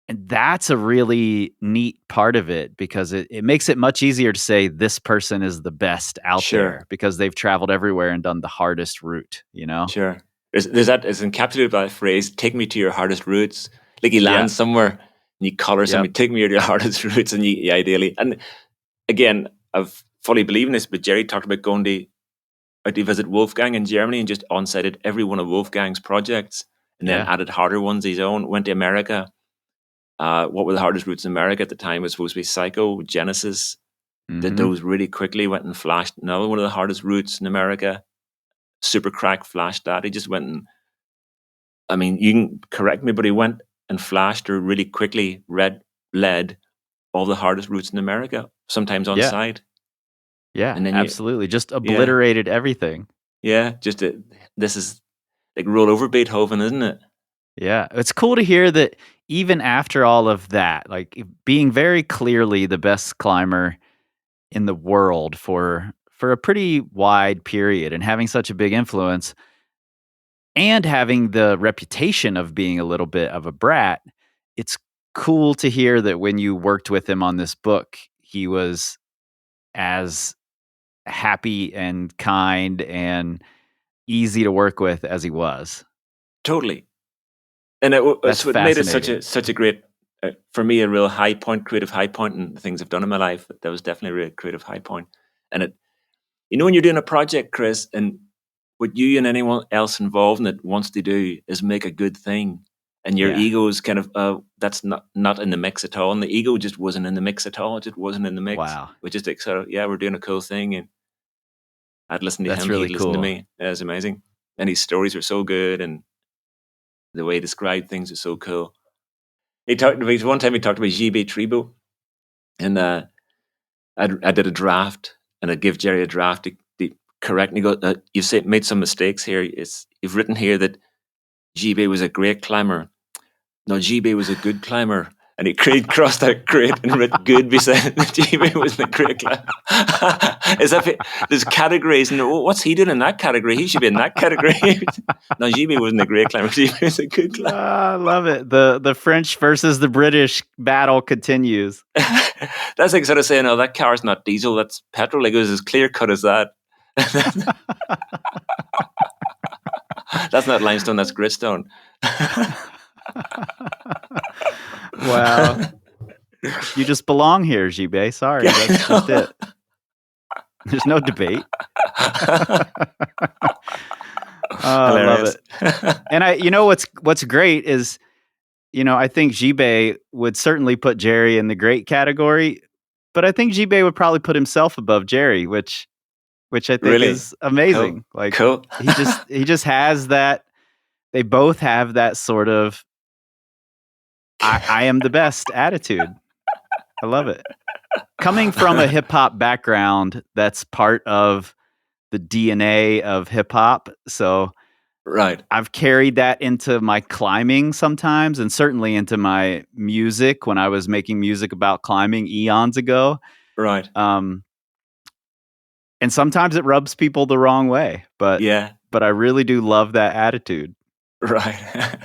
And that's a really neat part of it because it makes it much easier to say this person is the best out sure, there because they've traveled everywhere and done the hardest route? sure. There's that is encapsulated by that phrase, take me to your hardest routes. Like you Yeah. land somewhere and you collar somebody, Yep. take me to your hardest routes, and you ideally. And again, I've fully believe in this, but Jerry talked about going out to visit Wolfgang in Germany and just on-sited every one of Wolfgang's projects and then Yeah. added harder ones his own. Went to America. What were the hardest routes in America at the time? It was supposed to be Psycho, Genesis. Did Mhm. those really quickly, went and flashed another one of the hardest routes in America. Super Crack flashed that. He just went and, I mean, you can correct me, but he went and flashed or really quickly led all the hardest routes in America, sometimes on Yeah. site. Yeah, And then absolutely. Just yeah, obliterated everything. yeah, this is like roll over Beethoven, isn't it? Yeah. It's cool to hear that even after all of that, like being very clearly the best climber in the world for a pretty wide period and having such a big influence and having the reputation of being a little bit of a brat, it's cool to hear that when you worked with him on this book, he was as happy and kind and easy to work with as he was. Totally. And That's it's what made it fascinating. such a great, for me, a real high point, creative high point in the things I've done in my life. That was definitely a real creative high point. And when you're doing a project, Chris, and what you and anyone else involved in it wants to do is make a good thing, and your Yeah. ego is kind of that's not in the mix at all, and the ego just wasn't in the mix at all. It just wasn't in the mix. Wow. We just like, sort of, yeah, we're doing a cool thing, and I'd listen to That's him, he'd really listen to cool. me. It was amazing, and his stories were so good, and the way he described things is so cool. He talked about one time. He talked about JB Tribo, and I did a draft, and I'd give Jerry a draft to correct. And he goes, "You've made some mistakes here. You've written here that GB was a great climber. No, GB was a good climber." And he crossed out great and wrote good beside it. GB wasn't a great climber. As if there's categories, and what's he doing in that category? He should be in that category. No, GB wasn't a great climber. GB was a good climber. I love it. The French versus the British battle continues. That's like sort of saying, "Oh, that car's not diesel, that's petrol." Like, it was as clear cut as that. That's not limestone, that's gritstone. Wow. You just belong here, Jibé. Sorry, that's just it. There's no debate. I love it. And you know what's great is, I think Jibé would certainly put Jerry in the great category, but I think Jibé would probably put himself above Jerry, which I think is amazing. Cool. Cool. he just has that. They both have that sort of I am the best attitude. I love it. Coming from a hip hop background, that's part of the DNA of hip hop. So right. I've carried that into my climbing sometimes, and certainly into my music when I was making music about climbing eons ago. Right. And sometimes it rubs people the wrong way, but I really do love that attitude. Right.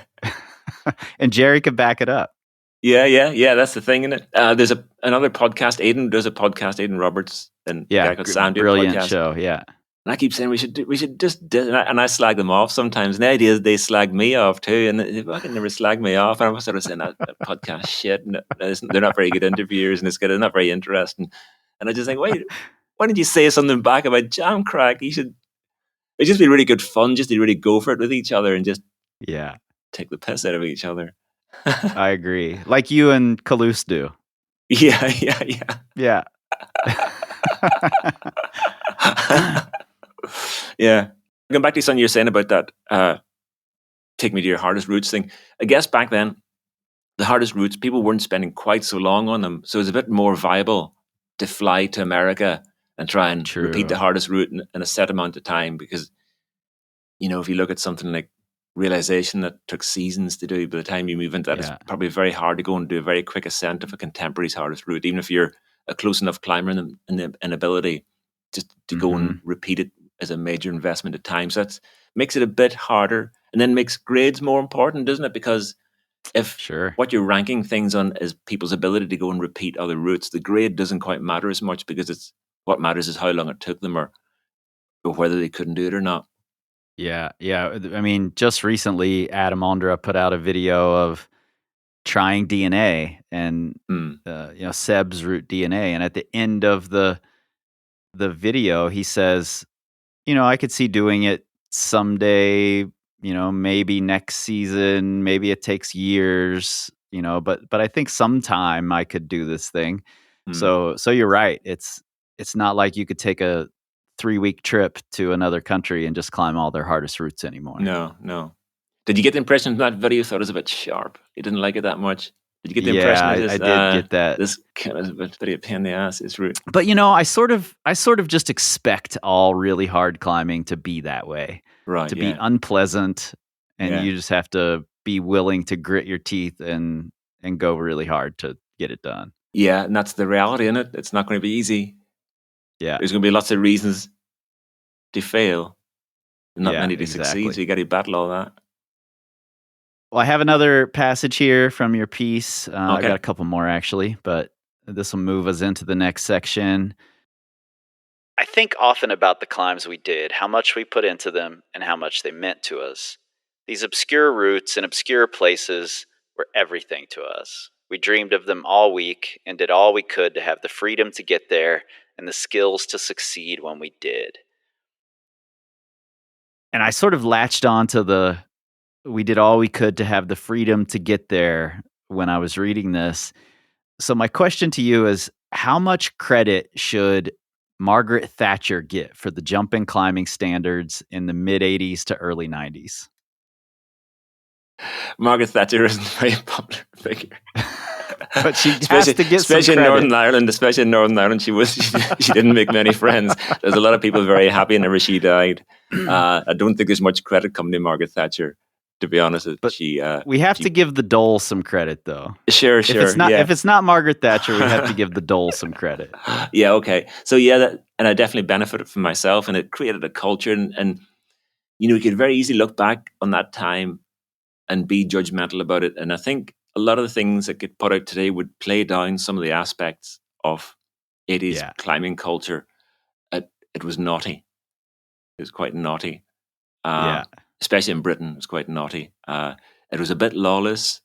And Jerry could back it up. Yeah. That's the thing, isn't it? There's another podcast. Aiden does a podcast. Aiden Roberts and guy called Sam. Brilliant podcast. show. Yeah. And I keep saying we should just do, and I slag them off sometimes. And the idea is they slag me off too, and they fucking never slag me off. And I'm sort of saying that podcast shit. And they're not very good interviewers, and it's not very interesting. And I just think, wait, why didn't you say something back about Jam Crack? It'd just be really good fun, just to really go for it with each other and just take the piss out of each other. I agree. Like you and Kalous do. Yeah. Yeah. Going back to something you're saying about that take me to your hardest routes thing. I guess back then, the hardest routes, people weren't spending quite so long on them. So it's a bit more viable to fly to America and try and repeat the hardest route in a set amount of time. Because, if you look at something like Realization that took seasons to do, by the time you move into that, it's probably very hard to go and do a very quick ascent of a contemporary's hardest route, even if you're a close enough climber and ability just to go and repeat it as a major investment of time. So that makes it a bit harder, and then makes grades more important, doesn't it? Because if what you're ranking things on is people's ability to go and repeat other routes, the grade doesn't quite matter as much, because what matters is how long it took them or whether they couldn't do it or not. Yeah. I mean, just recently, Adam Ondra put out a video of trying DNA and Seb's route DNA, and at the end of the video, he says, I could see doing it someday. Maybe next season. Maybe it takes years. But I think sometime I could do this thing. So you're right. It's not like you could take a 3-week trip to another country and just climb all their hardest routes anymore. No. Did you get the impression from that video? Thought it was a bit sharp. You didn't like it that much. Did you get the impression? I did get that. This kind of a bit of a pain in the ass. This route. But I sort of just expect all really hard climbing to be that way. Right. To be unpleasant, and you just have to be willing to grit your teeth and go really hard to get it done. Yeah, and that's the reality, isn't it? It's not going to be easy. Yeah. There's going to be lots of reasons to fail, and not many to succeed. So you got to battle all that. Well, I have another passage here from your piece. I got a couple more, actually, but this will move us into the next section. I think often about the climbs we did, how much we put into them, and how much they meant to us. These obscure routes and obscure places were everything to us. We dreamed of them all week and did all we could to have the freedom to get there and the skills to succeed when we did. And I sort of latched on to we did all we could to have the freedom to get there when I was reading this. So my question to you is, how much credit should Margaret Thatcher get for the jumping climbing standards in the mid-'80s to early '90s? Margaret Thatcher isn't a very popular figure. But she has to get some credit. Especially in Northern Ireland, she didn't make many friends. There's a lot of people very happy whenever she died. I don't think there's much credit coming to Margaret Thatcher. to be honest. But She, we have to she, give the dole some credit, though. sure, sure, yeah. If it's not Margaret Thatcher, we have to give the dole some credit. Yeah, okay. So yeah, and I definitely benefited from myself, and it created a culture, and you could very easily look back on that time and be judgmental about it. And I think a lot of the things that get put out today would play down some of the aspects of 80s Yeah, climbing culture. It was naughty. It was quite naughty, uh, yeah, especially in Britain. It was quite naughty. It was a bit lawless.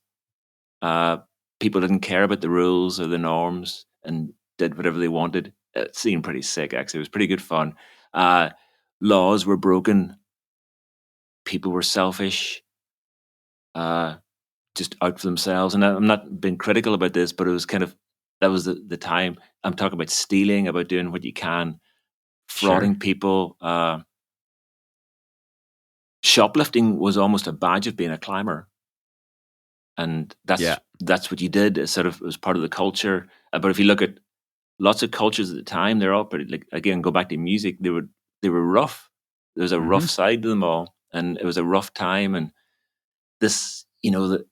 Uh, People didn't care about the rules or the norms and did whatever they wanted. It seemed pretty sick, actually. It was pretty good fun. Uh, Laws were broken. People were selfish, uh, just out for themselves. And I'm not being critical about this, but it was kind of that was the time. I'm talking about stealing, about doing what you can, sure. frauding people. Shoplifting was almost a badge of being a climber, and Yeah. that's what you did. It sort of was part of the culture. But if you look at lots of cultures at the time, they're all pretty, like, again, go back to music, they were rough. There was a Hmm. rough side to them all, and it was a rough time. And this, the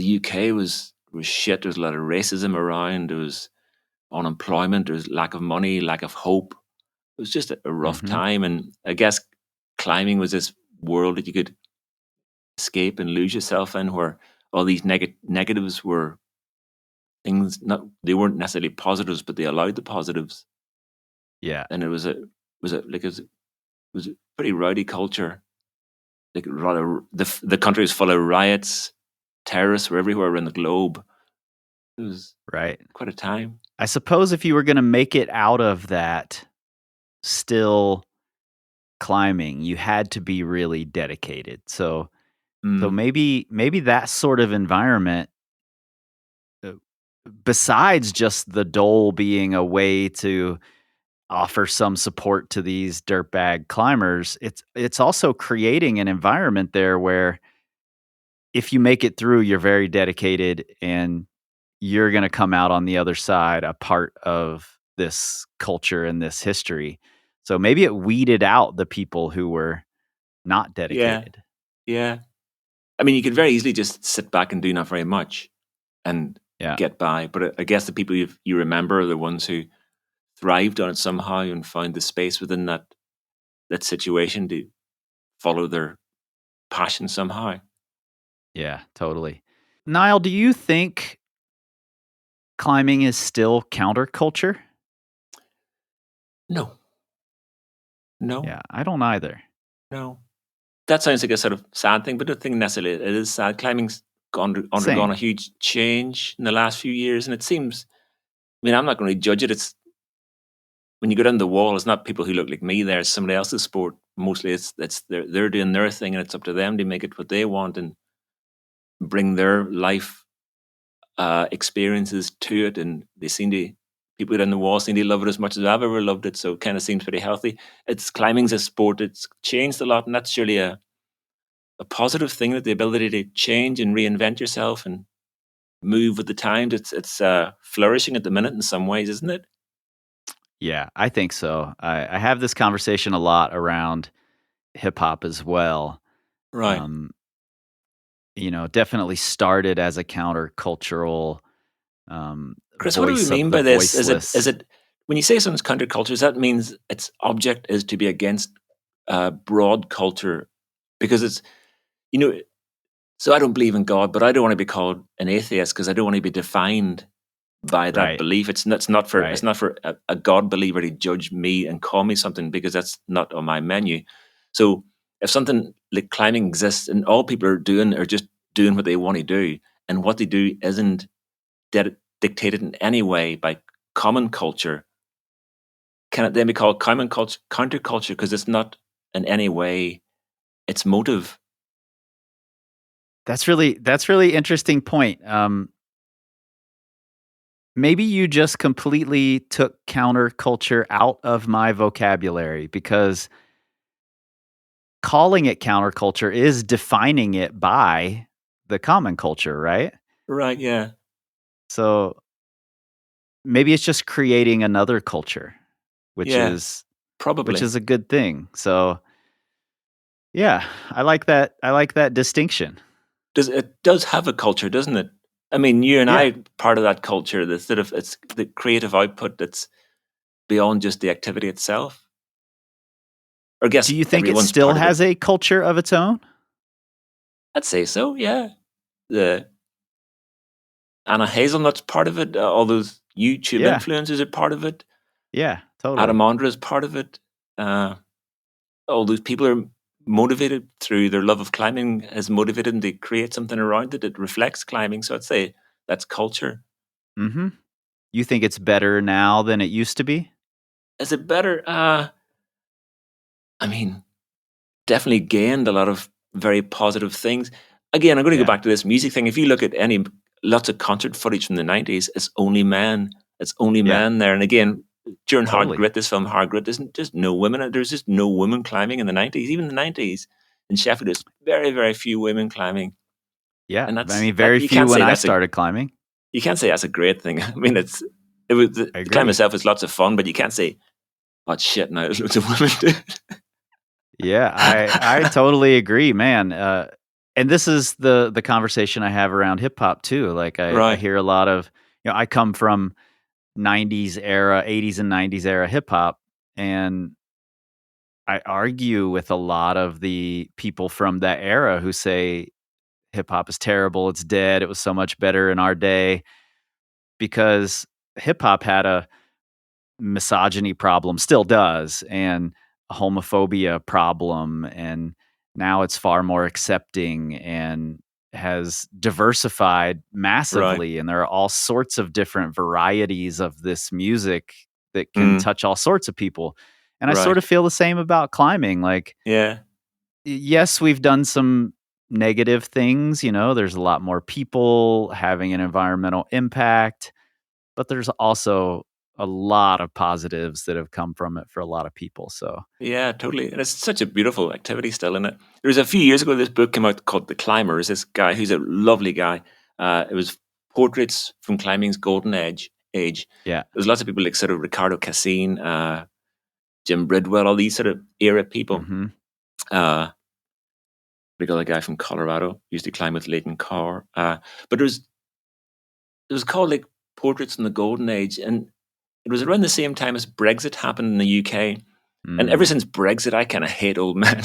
UK was shit. There was a lot of racism around. There was unemployment. There was lack of money, lack of hope. It was just a rough Hmm. time. And I guess climbing was this world that you could escape and lose yourself in, where all these negatives were things, not they weren't necessarily positives, but they allowed the positives. Yeah. And it was a pretty rowdy culture. Like, rather, the country was full of riots. Terrorists were everywhere around the globe. It was Right. quite a time. I suppose if you were going to make it out of that still climbing, you had to be really dedicated. So Mm. maybe that sort of environment, uh, besides just the dole being a way to offer some support to these dirtbag climbers, it's also creating an environment there where if you make it through, you're very dedicated and you're going to come out on the other side a part of this culture and this history. So maybe it weeded out the people who were not Yeah, dedicated. yeah. I mean, you could very easily just sit back and do not very much and Yeah. get by. But I guess the people you remember are the ones who thrived on it somehow and found the space within that situation to follow their passion somehow. Yeah, totally. Niall, do you think climbing is still counterculture? No, no, Yeah, I don't either. no. That sounds like a sort of sad thing, but I don't think necessarily it is sad. Climbing's undergone a Same. huge change in the last few years, and it seems. I mean, I'm not going to judge it. It's when you go down the wall, it's not people who look like me there. It's somebody else's sport. Mostly, it's they're doing their thing, and it's up to them to make it what they want and bring their life experiences to it. And they seem to people down the wall seem to love it as much as I've ever loved it. So it kind of seems pretty healthy. It's climbing's a sport. It's changed a lot, and that's surely a positive thing, that the ability to change and reinvent yourself and move with the times. It's flourishing at the minute in some ways, isn't it? Yeah, I think so. I have this conversation a lot around hip hop as well. Right. Um, definitely started as a countercultural Chris, what do we voice of mean the by this? Is voiceless. it when you say something's counterculture, does that means its object is to be against broad culture? Because it's you know, so I don't believe in God, but I don't want to be called an atheist because I don't want to be defined by that Right, belief. It's right. not for a God believer to judge me and call me something, because that's not on my menu. So if something like climbing exists and all people are just doing what they want to do, and what they do isn't dictated in any way by common culture, can it then be called common culture, counterculture, because it's not in any way its motive? That's really interesting point. Maybe you just completely took counterculture out of my vocabulary because calling it counterculture is defining it by the common culture, right? Right? Yeah. So maybe it's just creating another culture, which Yeah. is which Probably. is a good thing. So Yeah, I like that. I like that distinction. It does have a culture, doesn't it? I mean, you and Yeah. I part of that culture. The sort of it's the creative output that's beyond just the activity itself. Or I guess Do you think it everyone's still part of it. has a culture of its own? I'd say so. Yeah, the Anna Hazelnut's part of it. All those YouTube Yeah. influencers are part of it. Yeah, Adam totally. Ondra is part of it. Uh, all those people are motivated through their love of climbing has motivated them to create something around it that reflects climbing. So I'd say that's culture. Mhm. You think it's better now than it used to be? Is it better? I mean, definitely gained a lot of very positive things. Again, I'm going to go Yeah. back to this music thing. If you look at lots of concert footage from the 90s, it's only men. It's only Yeah, men there. And again, during Hard totally. Grit, this film Hard Grit, there's just no women. There's just no women climbing in the 90s. Even the 90s in Sheffield, there's very, very few women climbing. Yeah, And I mean, that very you few can't when say I that's a started climbing. you can't say that's a great thing. I mean, it was I the climb agree. itself is lots of fun, but you can't say, "Oh shit, now there's loads of women do it." Yeah, I totally agree, man. And this is the conversation I have around hip hop too. Like I Right, hear a lot of, I come from 90s era, 80s and 90s era hip hop, and I argue with a lot of the people from that era who say hip hop is terrible, it's dead, it was so much better in our day because hip hop had a misogyny problem, still does, and a homophobia problem, and now it's far more accepting and has diversified right, massively, and there are all sorts of different varieties of this music that can mm, touch all sorts of people. And I sort right, of feel the same about climbing. Like, yeah. yes, we've done some negative things, there's a lot more people having an environmental impact, but there's also a lot of positives that have come from it for a lot of people, so Yeah, totally. And it's such a beautiful activity still, isn't it? There was a few years ago, this book came out called The Climbers. This guy who's a lovely guy. It was portraits from climbing's golden age. yeah. There's lots of people like sort of Ricardo Cassin, Jim Bridwell, all these sort of era people. Mhm. Uh, we got a guy from Colorado used to climb with Leighton Carr. But it was called like Portraits from the Golden Age, and it was around the same time as Brexit happened in the UK. And ever Mm. since Brexit, I kind of hate old men.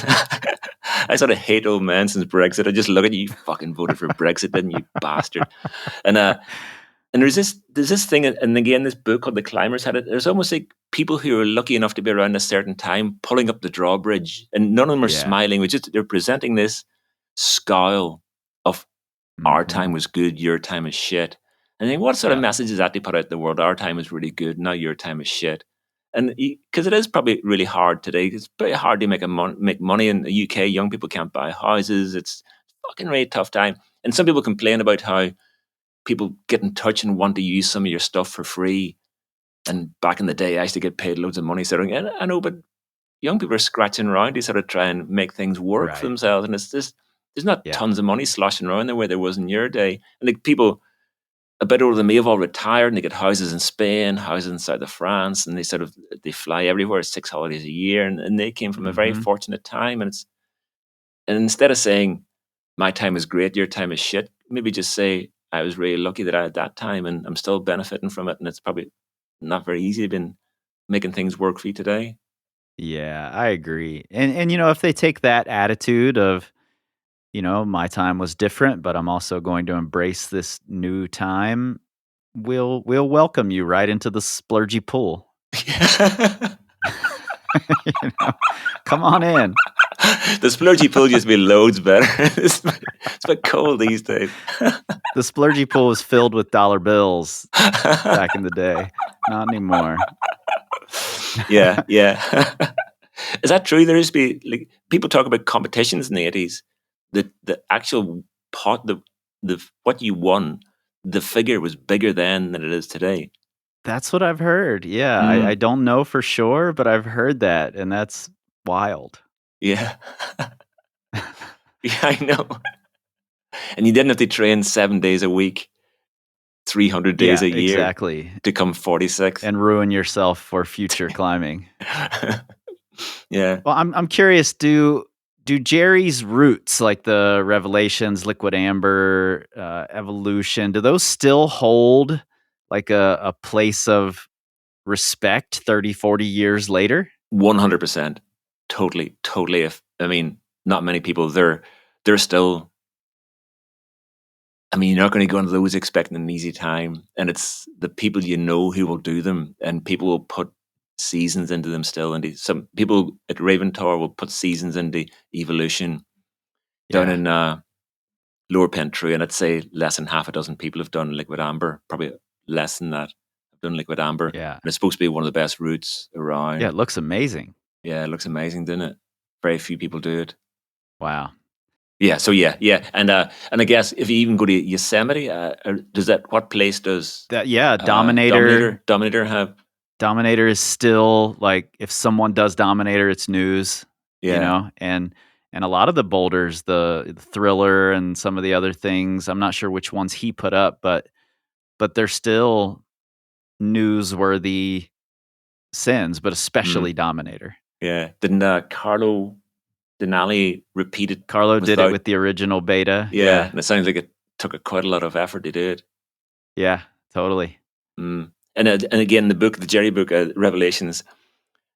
I sort of hate old men since Brexit. I just look at you, you fucking voted for Brexit, didn't you, bastard? And and there's this thing, and again, this book called The Climbers had it. There's almost like people who are lucky enough to be around a certain time pulling up the drawbridge, and none of them are Yeah. smiling. Which is they're presenting this scowl of our Mhm. time was good, your time is shit. And then what sort of Yeah. message is that to put out in the world? Our time is really good, now your time is shit. And because it is probably really hard today, it's very hard to make money in the UK. Young people can't buy houses. It's fucking really tough time. And some people complain about how people get in touch and want to use some of your stuff for free. And back in the day, I used to get paid loads of money. So I know, but young people are scratching around to sort of try and make things work for Right. themselves. And it's just, there's not Yeah. tons of money sloshing around there where there was in your day. And like people a bit older than me have all retired and they get houses in Spain, houses in south of France, and they fly everywhere 6 holidays a year. And they came from a very Mhm. fortunate time. And instead of saying my time is great, your time is shit, maybe just say I was really lucky that I had that time and I'm still benefiting from it. And it's probably not very easy been making things work for you today. Yeah, I agree. And, if they take that attitude of, my time was different, but I'm also going to embrace this new time, we'll welcome you right into the splurgy pool. You know? Come on in. The splurgy pool used to be loads better. It's a bit cold these days. The splurgy pool was filled with dollar bills back in the day. Not anymore. Yeah, yeah. Is that true? There used to be like people talk about competitions in the 80s. The actual pot the what you won, the figure was bigger then than it is today. That's what I've heard. Yeah, I Mm, don't know for sure, but I've heard that, and that's wild. yeah. Yeah, I know. And you didn't have to train 7 days a week, 300 days Yeah, a year exactly, to come 46th. and ruin yourself for future climbing. Yeah. Well, I'm curious, do Jerry's roots, like the Revelations, Liquid Amber, Evolution, do those still hold like a place of respect 30, 40 years later? 100%. Totally. Not many people, they're still, you're not going to go into those expecting an easy time. And it's the people you know who will do them, and people will put seasons into them still. And some people at Raven Tower will put seasons into Evolution. Down Yeah. in Lower Pentru, and I'd say less than half a dozen people have done Liquid Amber, probably less than that have done Liquid Amber. Yeah. And it's supposed to be one of the best routes around. Yeah, it looks amazing. Yeah, it looks amazing, doesn't it? Very few people do it. Wow. Yeah, so yeah. And I guess if you even go to Yosemite, what place does Dominator have? Dominator is still like, if someone does Dominator, it's news. Yeah. And a lot of the boulders, the Thriller and some of the other things, I'm not sure which ones he put up, but they're still newsworthy sins, but especially Dominator. Yeah. Didn't Carlo Denali repeat it? Carlo did it with the original beta. Yeah. And it sounds like it took quite a lot of effort to do it. Yeah, totally. And again, the book, the Jerry book, Revelations,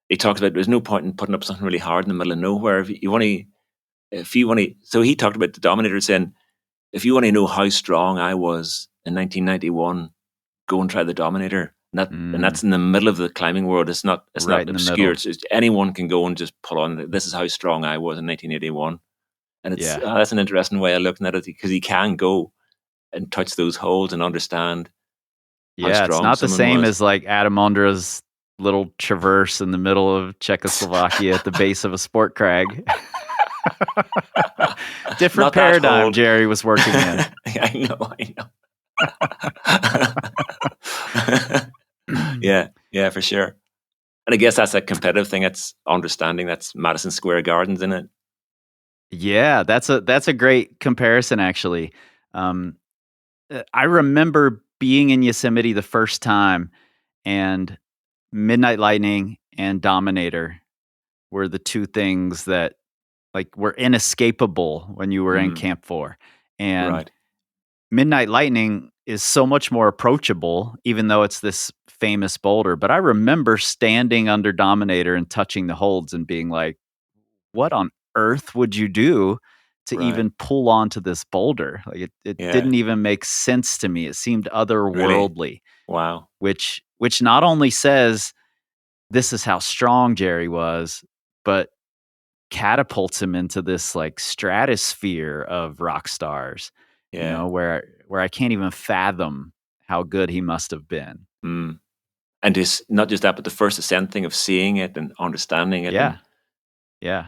he talks about there's no point in putting up something really hard in the middle of nowhere. So he talked about the Dominator, saying, if you want to know how strong I was in 1991, go and try the Dominator. And that's in the middle of the climbing world. It's not obscure. It's just, anyone can go and just pull on. This is how strong I was in 1981. And it's that's an interesting way of looking at it, because he can go and touch those holes and understand. Yeah, it's not the same as like Adam Ondra's little traverse in the middle of Czechoslovakia at the base of a sport crag. Different paradigm Jerry was working in. I know. Yeah, for sure. And I guess that's a competitive thing. It's understanding that's Madison Square Gardens, isn't it? Yeah, that's a great comparison, actually. I remember being in Yosemite the first time, and Midnight Lightning and Dominator were the two things that like were inescapable when you were in Camp 4. And Midnight Lightning is so much more approachable, even though it's this famous boulder. But I remember standing under Dominator and touching the holds and being like, what on earth would you do to even pull onto this boulder? Like it didn't even make sense to me. It seemed otherworldly. Really? Wow. Which not only says this is how strong Jerry was, but catapults him into this like stratosphere of rock stars. Where I can't even fathom how good he must have been. And it's not just that, but the first ascent thing of seeing it and understanding it. Yeah.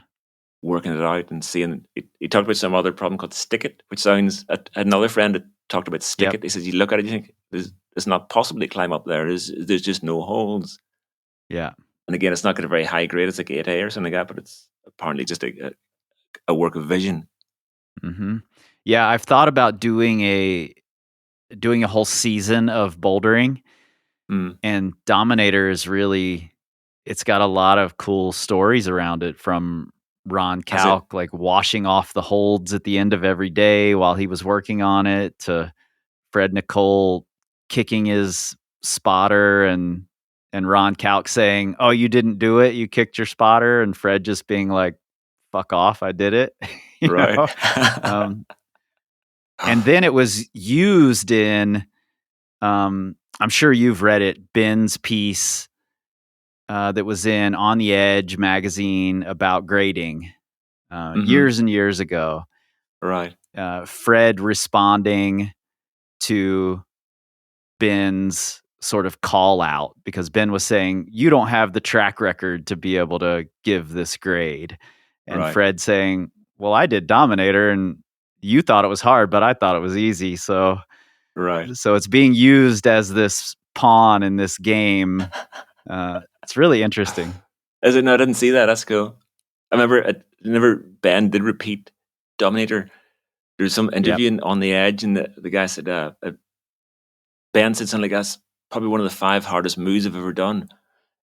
Working it out and seeing it. He talked about some other problem called stick it, which sounds, another friend that talked about stick it. He says, you look at it, you think it's not possible to climb up there. There's just no holes. Yeah. And again, it's not got a very high grade. It's like 8A or something like that, but it's apparently just a work of vision. Mm-hmm. Yeah, I've thought about doing a whole season of bouldering, and Dominator is really, it's got a lot of cool stories around it, from Ron Kalk like washing off the holds at the end of every day while he was working on it, to Fred Nicole kicking his spotter and Ron Kalk saying, "Oh, you didn't do it. You kicked your spotter," and Fred just being like, "Fuck off, I did it." And then it was used in, I'm sure you've read it, Ben's piece that was in On the Edge magazine about grading years and years ago. Right. Fred responding to Ben's sort of call out, because Ben was saying, you don't have the track record to be able to give this grade. And Fred saying, well, I did Dominator and you thought it was hard, but I thought it was easy. So it's being used as this pawn in this game. It's really interesting. Is it? No, I didn't see that. That's cool. I remember Ben did repeat Dominator. There's some interview on the Edge, and the guy said, Ben said something like, that's probably one of the 5 hardest moves I've ever done.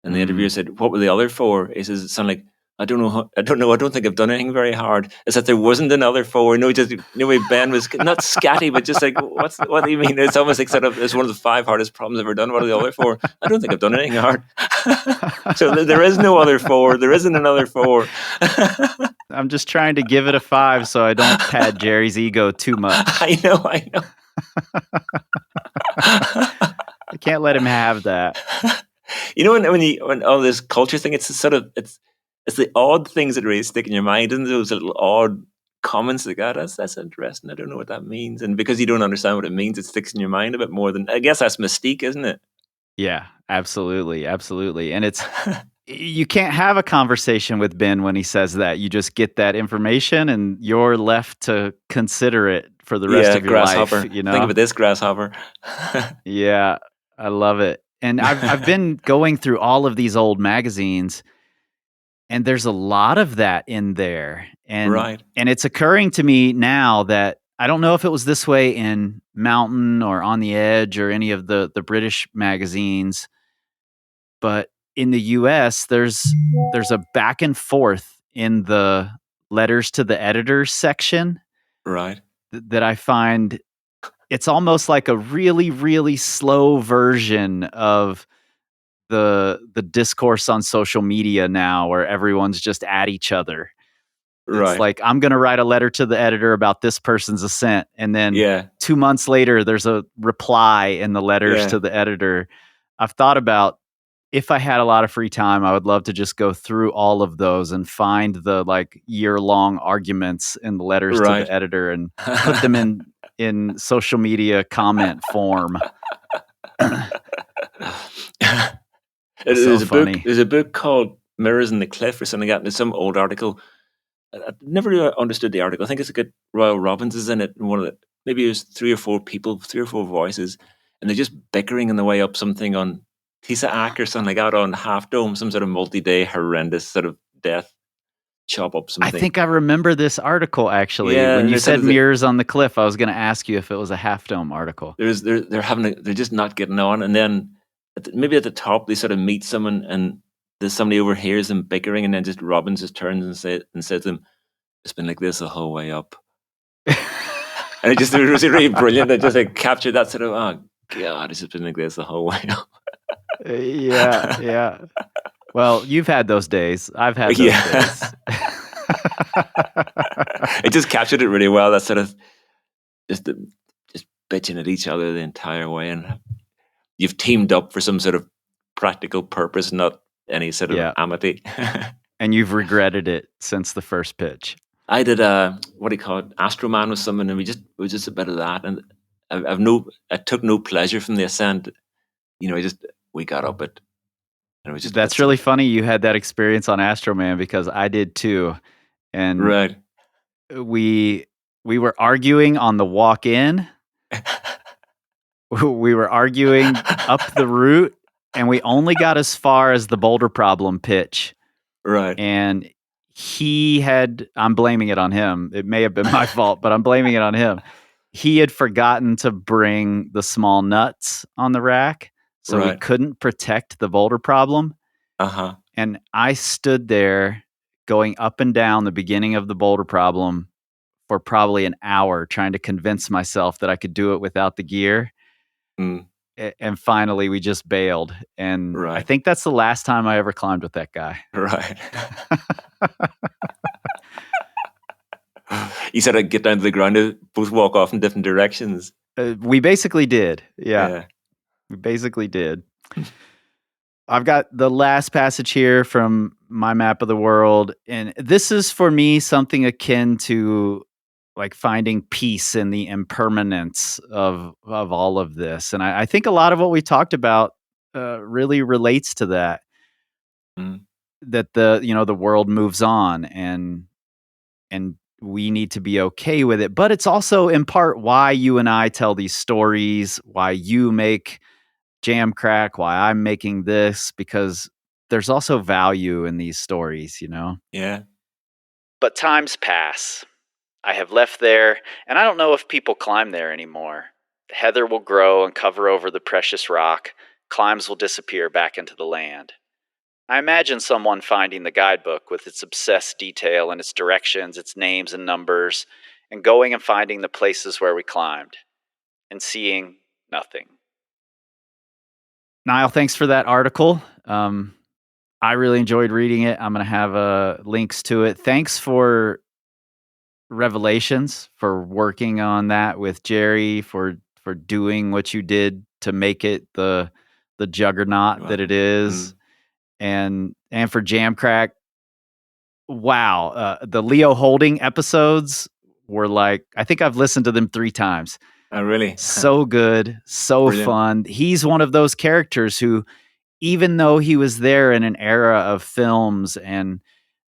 And the interviewer said, what were the other 4? He says, it sounded like I don't know. I don't know. I don't think I've done anything very hard. Is that there wasn't another 4? No, just way Ben was not scatty, but just like what do you mean? It's almost like sort of it's one of the 5 hardest problems I've ever done. What are the other 4? I don't think I've done anything hard. So there is no other 4. There isn't another 4. I'm just trying to give it a 5 so I don't pad Jerry's ego too much. I know. I can't let him have that. You know, when all this culture thing, it's sort of it's the odd things that really stick in your mind, and those little odd comments like that's interesting. I don't know what that means, and because you don't understand what it means, it sticks in your mind a bit more than I guess that's mystique, isn't it? Yeah, absolutely, absolutely. And it's you can't have a conversation with Ben when he says that. You just get that information, and you're left to consider it for the rest Yeah, of your life. grasshopper. You Think know? about this, grasshopper. Yeah, I love it. And I've been going through all of these old magazines, and there's a lot of that in there. Right. And it's occurring to me now that I don't know if it was this way in Mountain or On the Edge or any of the British magazines, but in the US there's a back and forth in the letters to the editors section Right. that I find it's almost like a really, really slow version of the discourse on social media now where everyone's just at each other. It's Right. like, I'm gonna write a letter to the editor about this person's assent, and then Yeah. 2 months later, there's a reply in the letters Yeah. to the editor. I've thought about if I had a lot of free time, I would love to just go through all of those and find the, like, year-long arguments in the letters to Right. the editor and put them in social media comment form. So funny. There's a book called Mirrors in the Cliff or something like that. And there's some old article. I never really understood the article. I think it's a good Royal Robbins is in it. And one of the maybe there's 3 or 4 people, 3 or 4 voices, and they're just bickering on the way up something on Tisa Ack or something like that on Half Dome, some sort of multi-day horrendous sort of death chop up I something. think I remember this article actually. Yeah, When and you there's sort said of mirrors on the cliff, I was gonna ask you if it was a Half Dome article. they're just not getting on, and then maybe at the top they sort of meet someone and there's somebody overhears them bickering, and then just Robbins just turns and says to them, "It's been like this the whole way up." And it was really brilliant. It just like captured that sort of, oh God, it's just been like this the whole way up. Yeah. Well, you've had those days. I've had those days. It just captured it really well. That sort of just bitching at each other the entire way, and you've teamed up for some sort of practical purpose, not any sort of amity. And you've regretted it since the first pitch. I did what do you call it, Astroman with someone, and it was just a bit of that, and I took no pleasure from the ascent. You know, we got up it, and it was just that's really funny. You had that experience on Astroman because I did too, and right. We were arguing on the walk in. We were arguing up the route, and we only got as far as the boulder problem pitch. Right. And I'm blaming it on him. It may have been my fault, but I'm blaming it on him. He had forgotten to bring the small nuts on the rack, so we couldn't protect the boulder problem. Uh-huh. And I stood there going up and down the beginning of the boulder problem for probably an hour trying to convince myself that I could do it without the gear. Mm. And finally, we just bailed. And I think that's the last time I ever climbed with that guy. Right. You said I'd get down to the ground to both walk off in different directions. We basically did. Yeah. We basically did. I've got the last passage here from my map of the world. And this is for me something akin to like finding peace in the impermanence of all of this. And I think a lot of what we talked about really relates to that. Mm. That the world moves on and we need to be okay with it. But it's also in part why you and I tell these stories, why you make Jam Crack, why I'm making this, because there's also value in these stories, you know? Yeah. But times pass. I have left there, and I don't know if people climb there anymore. The heather will grow and cover over the precious rock. Climbs will disappear back into the land. I imagine someone finding the guidebook with its obsessed detail and its directions, its names and numbers, and going and finding the places where we climbed and seeing nothing. Niall, thanks for that article. I really enjoyed reading it. I'm going to have links to it. Thanks for Revelations, for working on that with Jerry, for doing what you did to make it the juggernaut that it is, and for Jamcrack. Wow, the Leo Holding episodes were like, I think I've listened to them 3 times. Oh, really? So good, so Brilliant. fun. He's one of those characters who, even though he was there in an era of films and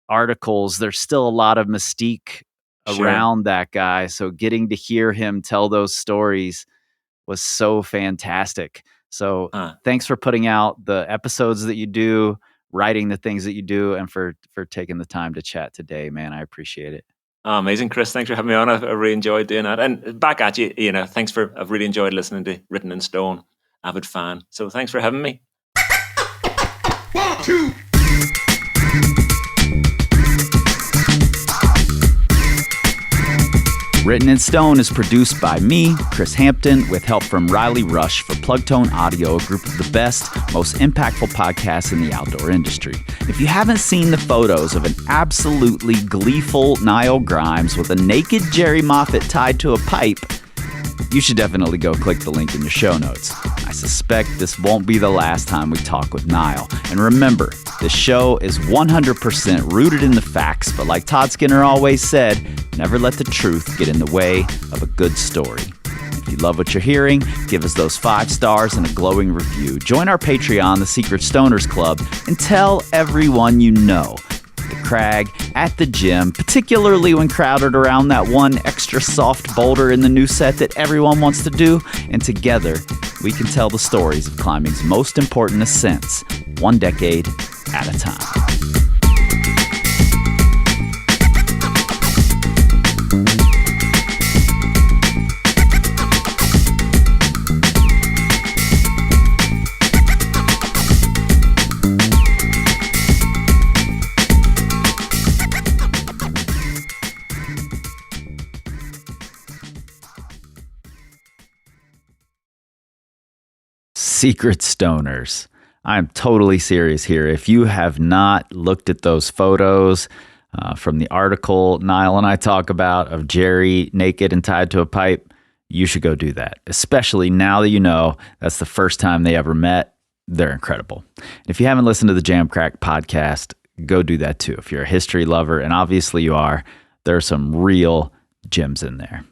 articles, there's still a lot of mystique around that guy. So getting to hear him tell those stories was so fantastic. So thanks for putting out the episodes that you do, writing the things that you do, and for taking the time to chat today, man. I appreciate it. Oh, amazing, Chris. Thanks for having me on. I really enjoyed doing that. And back at you, thanks I've really enjoyed listening to Written in Stone. Avid fan. So thanks for having me. 1, 2. Written in Stone is produced by me, Chris Hampton, with help from Riley Rush for Plugtone Audio, a group of the best, most impactful podcasts in the outdoor industry. If you haven't seen the photos of an absolutely gleeful Niall Grimes with a naked Jerry Moffatt tied to a pipe, you should definitely go click the link in your show notes. I suspect this won't be the last time we talk with Niall. And remember, this show is 100% rooted in the facts, but like Todd Skinner always said, never let the truth get in the way of a good story. If you love what you're hearing, give us those 5 stars and a glowing review. Join our Patreon, the Secret Stoners Club, and tell everyone you know. The crag, at the gym, particularly when crowded around that one extra soft boulder in the new set that everyone wants to do, and together we can tell the stories of climbing's most important ascents, 1 decade at a time. Secret Stoners. I'm totally serious here. If you have not looked at those photos from the article Niall and I talk about of Jerry naked and tied to a pipe, you should go do that. Especially now that you know that's the first time they ever met. They're incredible. And if you haven't listened to the Jamcrack podcast, go do that too. If you're a history lover, and obviously you are, there are some real gems in there.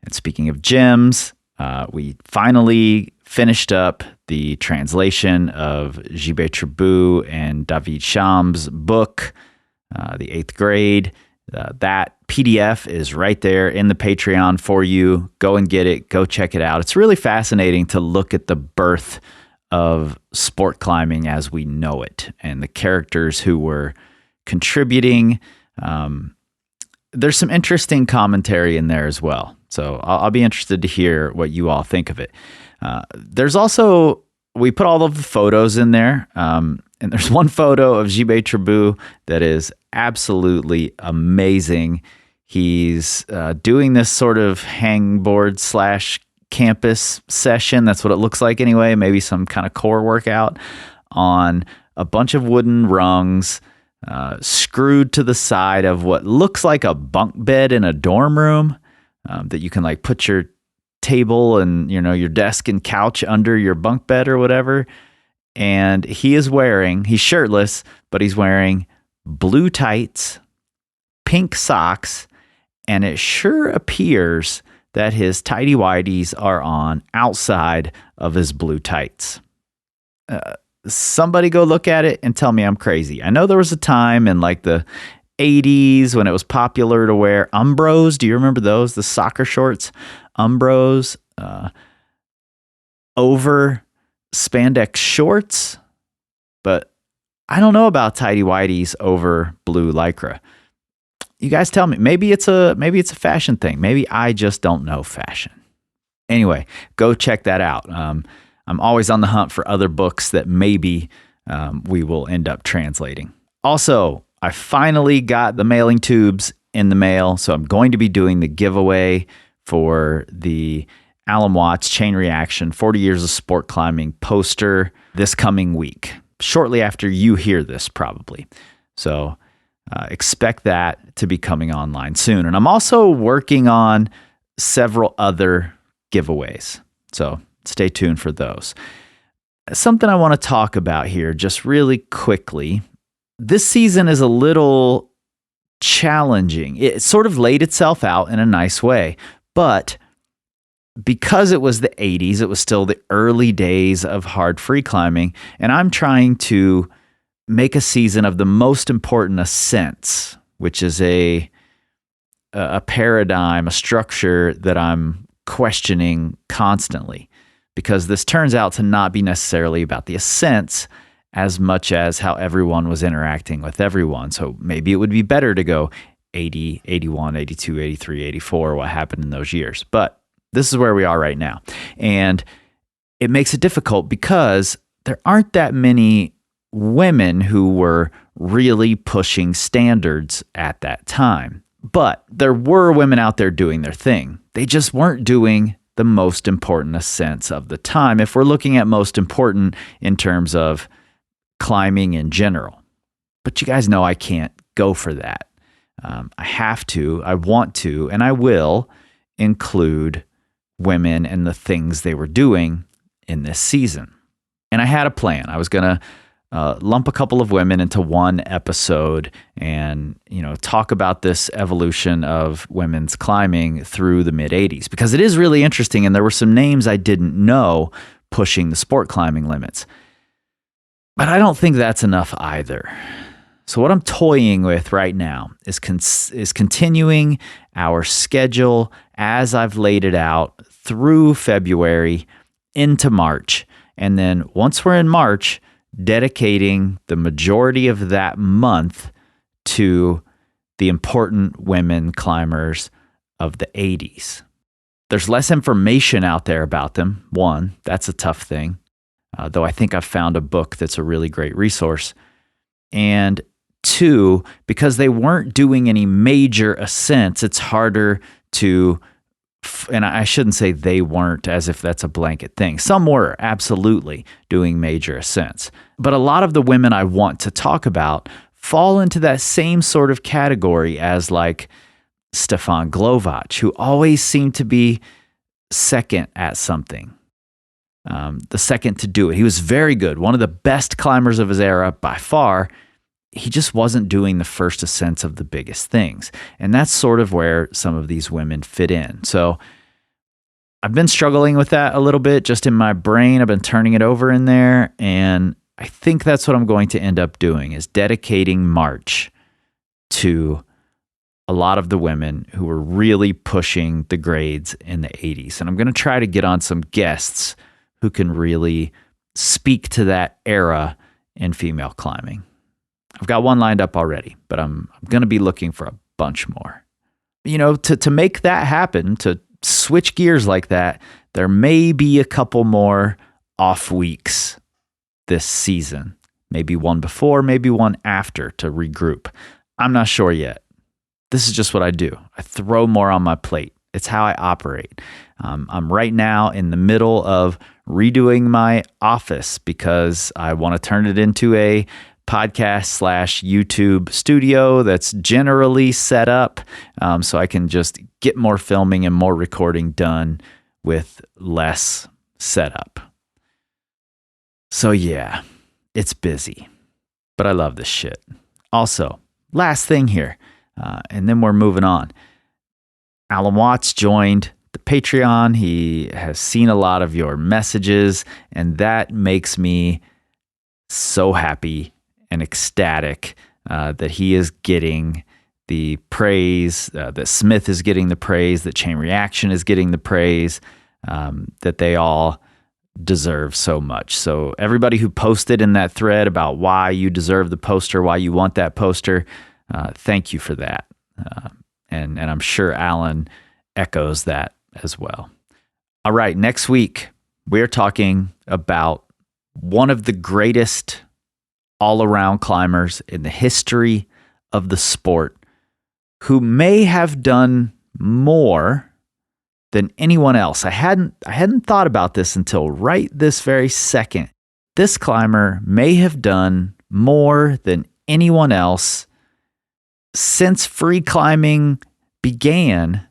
And speaking of gems, we finally finished up the translation of Gilbert Tribou and David Cham's book, The 8th Grade. That PDF is right there in the Patreon for you. Go and get it. Go check it out. It's really fascinating to look at the birth of sport climbing as we know it and the characters who were contributing. There's some interesting commentary in there as well. So I'll be interested to hear what you all think of it. There's also, we put all of the photos in there. And there's one photo of Gilbert Tribou that is absolutely amazing. He's doing this sort of hangboard / campus session. That's what it looks like anyway. Maybe some kind of core workout on a bunch of wooden rungs screwed to the side of what looks like a bunk bed in a dorm room that you can like put your table and your desk and couch under your bunk bed or whatever. And he's shirtless, but he's wearing blue tights, pink socks, and it sure appears that his tighty-whities are on outside of his blue tights. Somebody go look at it and tell me I'm crazy. I know there was a time in like the 80s when it was popular to wear Umbros. Do you remember those? The soccer shorts, Umbros, over spandex shorts. But I don't know about tighty-whities over blue lycra. You guys tell me. Maybe it's a fashion thing. Maybe I just don't know fashion. Anyway, go check that out. I'm always on the hunt for other books that maybe we will end up translating. Also, I finally got the mailing tubes in the mail, so I'm going to be doing the giveaway for the Alan Watts Chain Reaction 40 Years of Sport Climbing poster this coming week, shortly after you hear this probably. So expect that to be coming online soon. And I'm also working on several other giveaways, so stay tuned for those. Something I want to talk about here just really quickly. This season is a little challenging. It sort of laid itself out in a nice way, but because it was the 80s, it was still the early days of hard free climbing, and I'm trying to make a season of the most important ascents, which is a paradigm, a structure that I'm questioning constantly, because this turns out to not be necessarily about the ascents as much as how everyone was interacting with everyone. So maybe it would be better to go 80, 81, 82, 83, 84, what happened in those years. But this is where we are right now. And it makes it difficult because there aren't that many women who were really pushing standards at that time. But there were women out there doing their thing. They just weren't doing the most important ascents of the time, if we're looking at most important in terms of climbing in general. But you guys know I can't go for that. I have to, I want to, and I will include women and the things they were doing in this season. And I had a plan. I was going to lump a couple of women into one episode and, talk about this evolution of women's climbing through the mid-'80s, because it is really interesting, and there were some names I didn't know pushing the sport climbing limits. But I don't think that's enough either. So what I'm toying with right now is continuing our schedule as I've laid it out through February into March. And then once we're in March, dedicating the majority of that month to the important women climbers of the 80s. There's less information out there about them. One, that's a tough thing. Though I think I've found a book that's a really great resource. And two, because they weren't doing any major ascents, it's harder to, and I shouldn't say they weren't as if that's a blanket thing. Some were absolutely doing major ascents. But a lot of the women I want to talk about fall into that same sort of category as like Stefan Glovac, who always seemed to be second at something. The second to do it. He was very good. One of the best climbers of his era by far. He just wasn't doing the first ascents of the biggest things. And that's sort of where some of these women fit in. So I've been struggling with that a little bit just in my brain. I've been turning it over in there. And I think that's what I'm going to end up doing, is dedicating March to a lot of the women who were really pushing the grades in the 80s. And I'm going to try to get on some guests who can really speak to that era in female climbing. I've got one lined up already, but I'm going to be looking for a bunch more. To make that happen, to switch gears like that, there may be a couple more off weeks this season. Maybe one before, maybe one after to regroup. I'm not sure yet. This is just what I do. I throw more on my plate. It's how I operate. I'm right now in the middle of redoing my office because I want to turn it into a podcast/YouTube studio that's generally set up so I can just get more filming and more recording done with less setup. So yeah, it's busy, but I love this shit. Also, last thing here, and then we're moving on. Alan Watts joined the Patreon. He has seen a lot of your messages, and that makes me so happy and ecstatic that he is getting the praise, that Smith is getting the praise, that Chain Reaction is getting the praise, that they all deserve so much. So everybody who posted in that thread about why you deserve the poster, why you want that poster, thank you for that. And I'm sure Alan echoes that as well. All right, next week, we're talking about one of the greatest all-around climbers in the history of the sport who may have done more than anyone else. I hadn't thought about this until right this very second. This climber may have done more than anyone else since free climbing began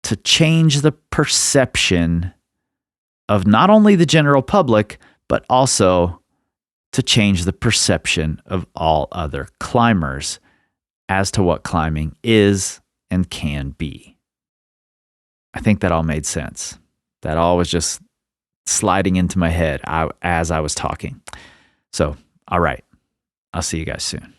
to change the perception of not only the general public, but also to change the perception of all other climbers as to what climbing is and can be. I think that all made sense. That all was just sliding into my head as I was talking. So, all right. I'll see you guys soon.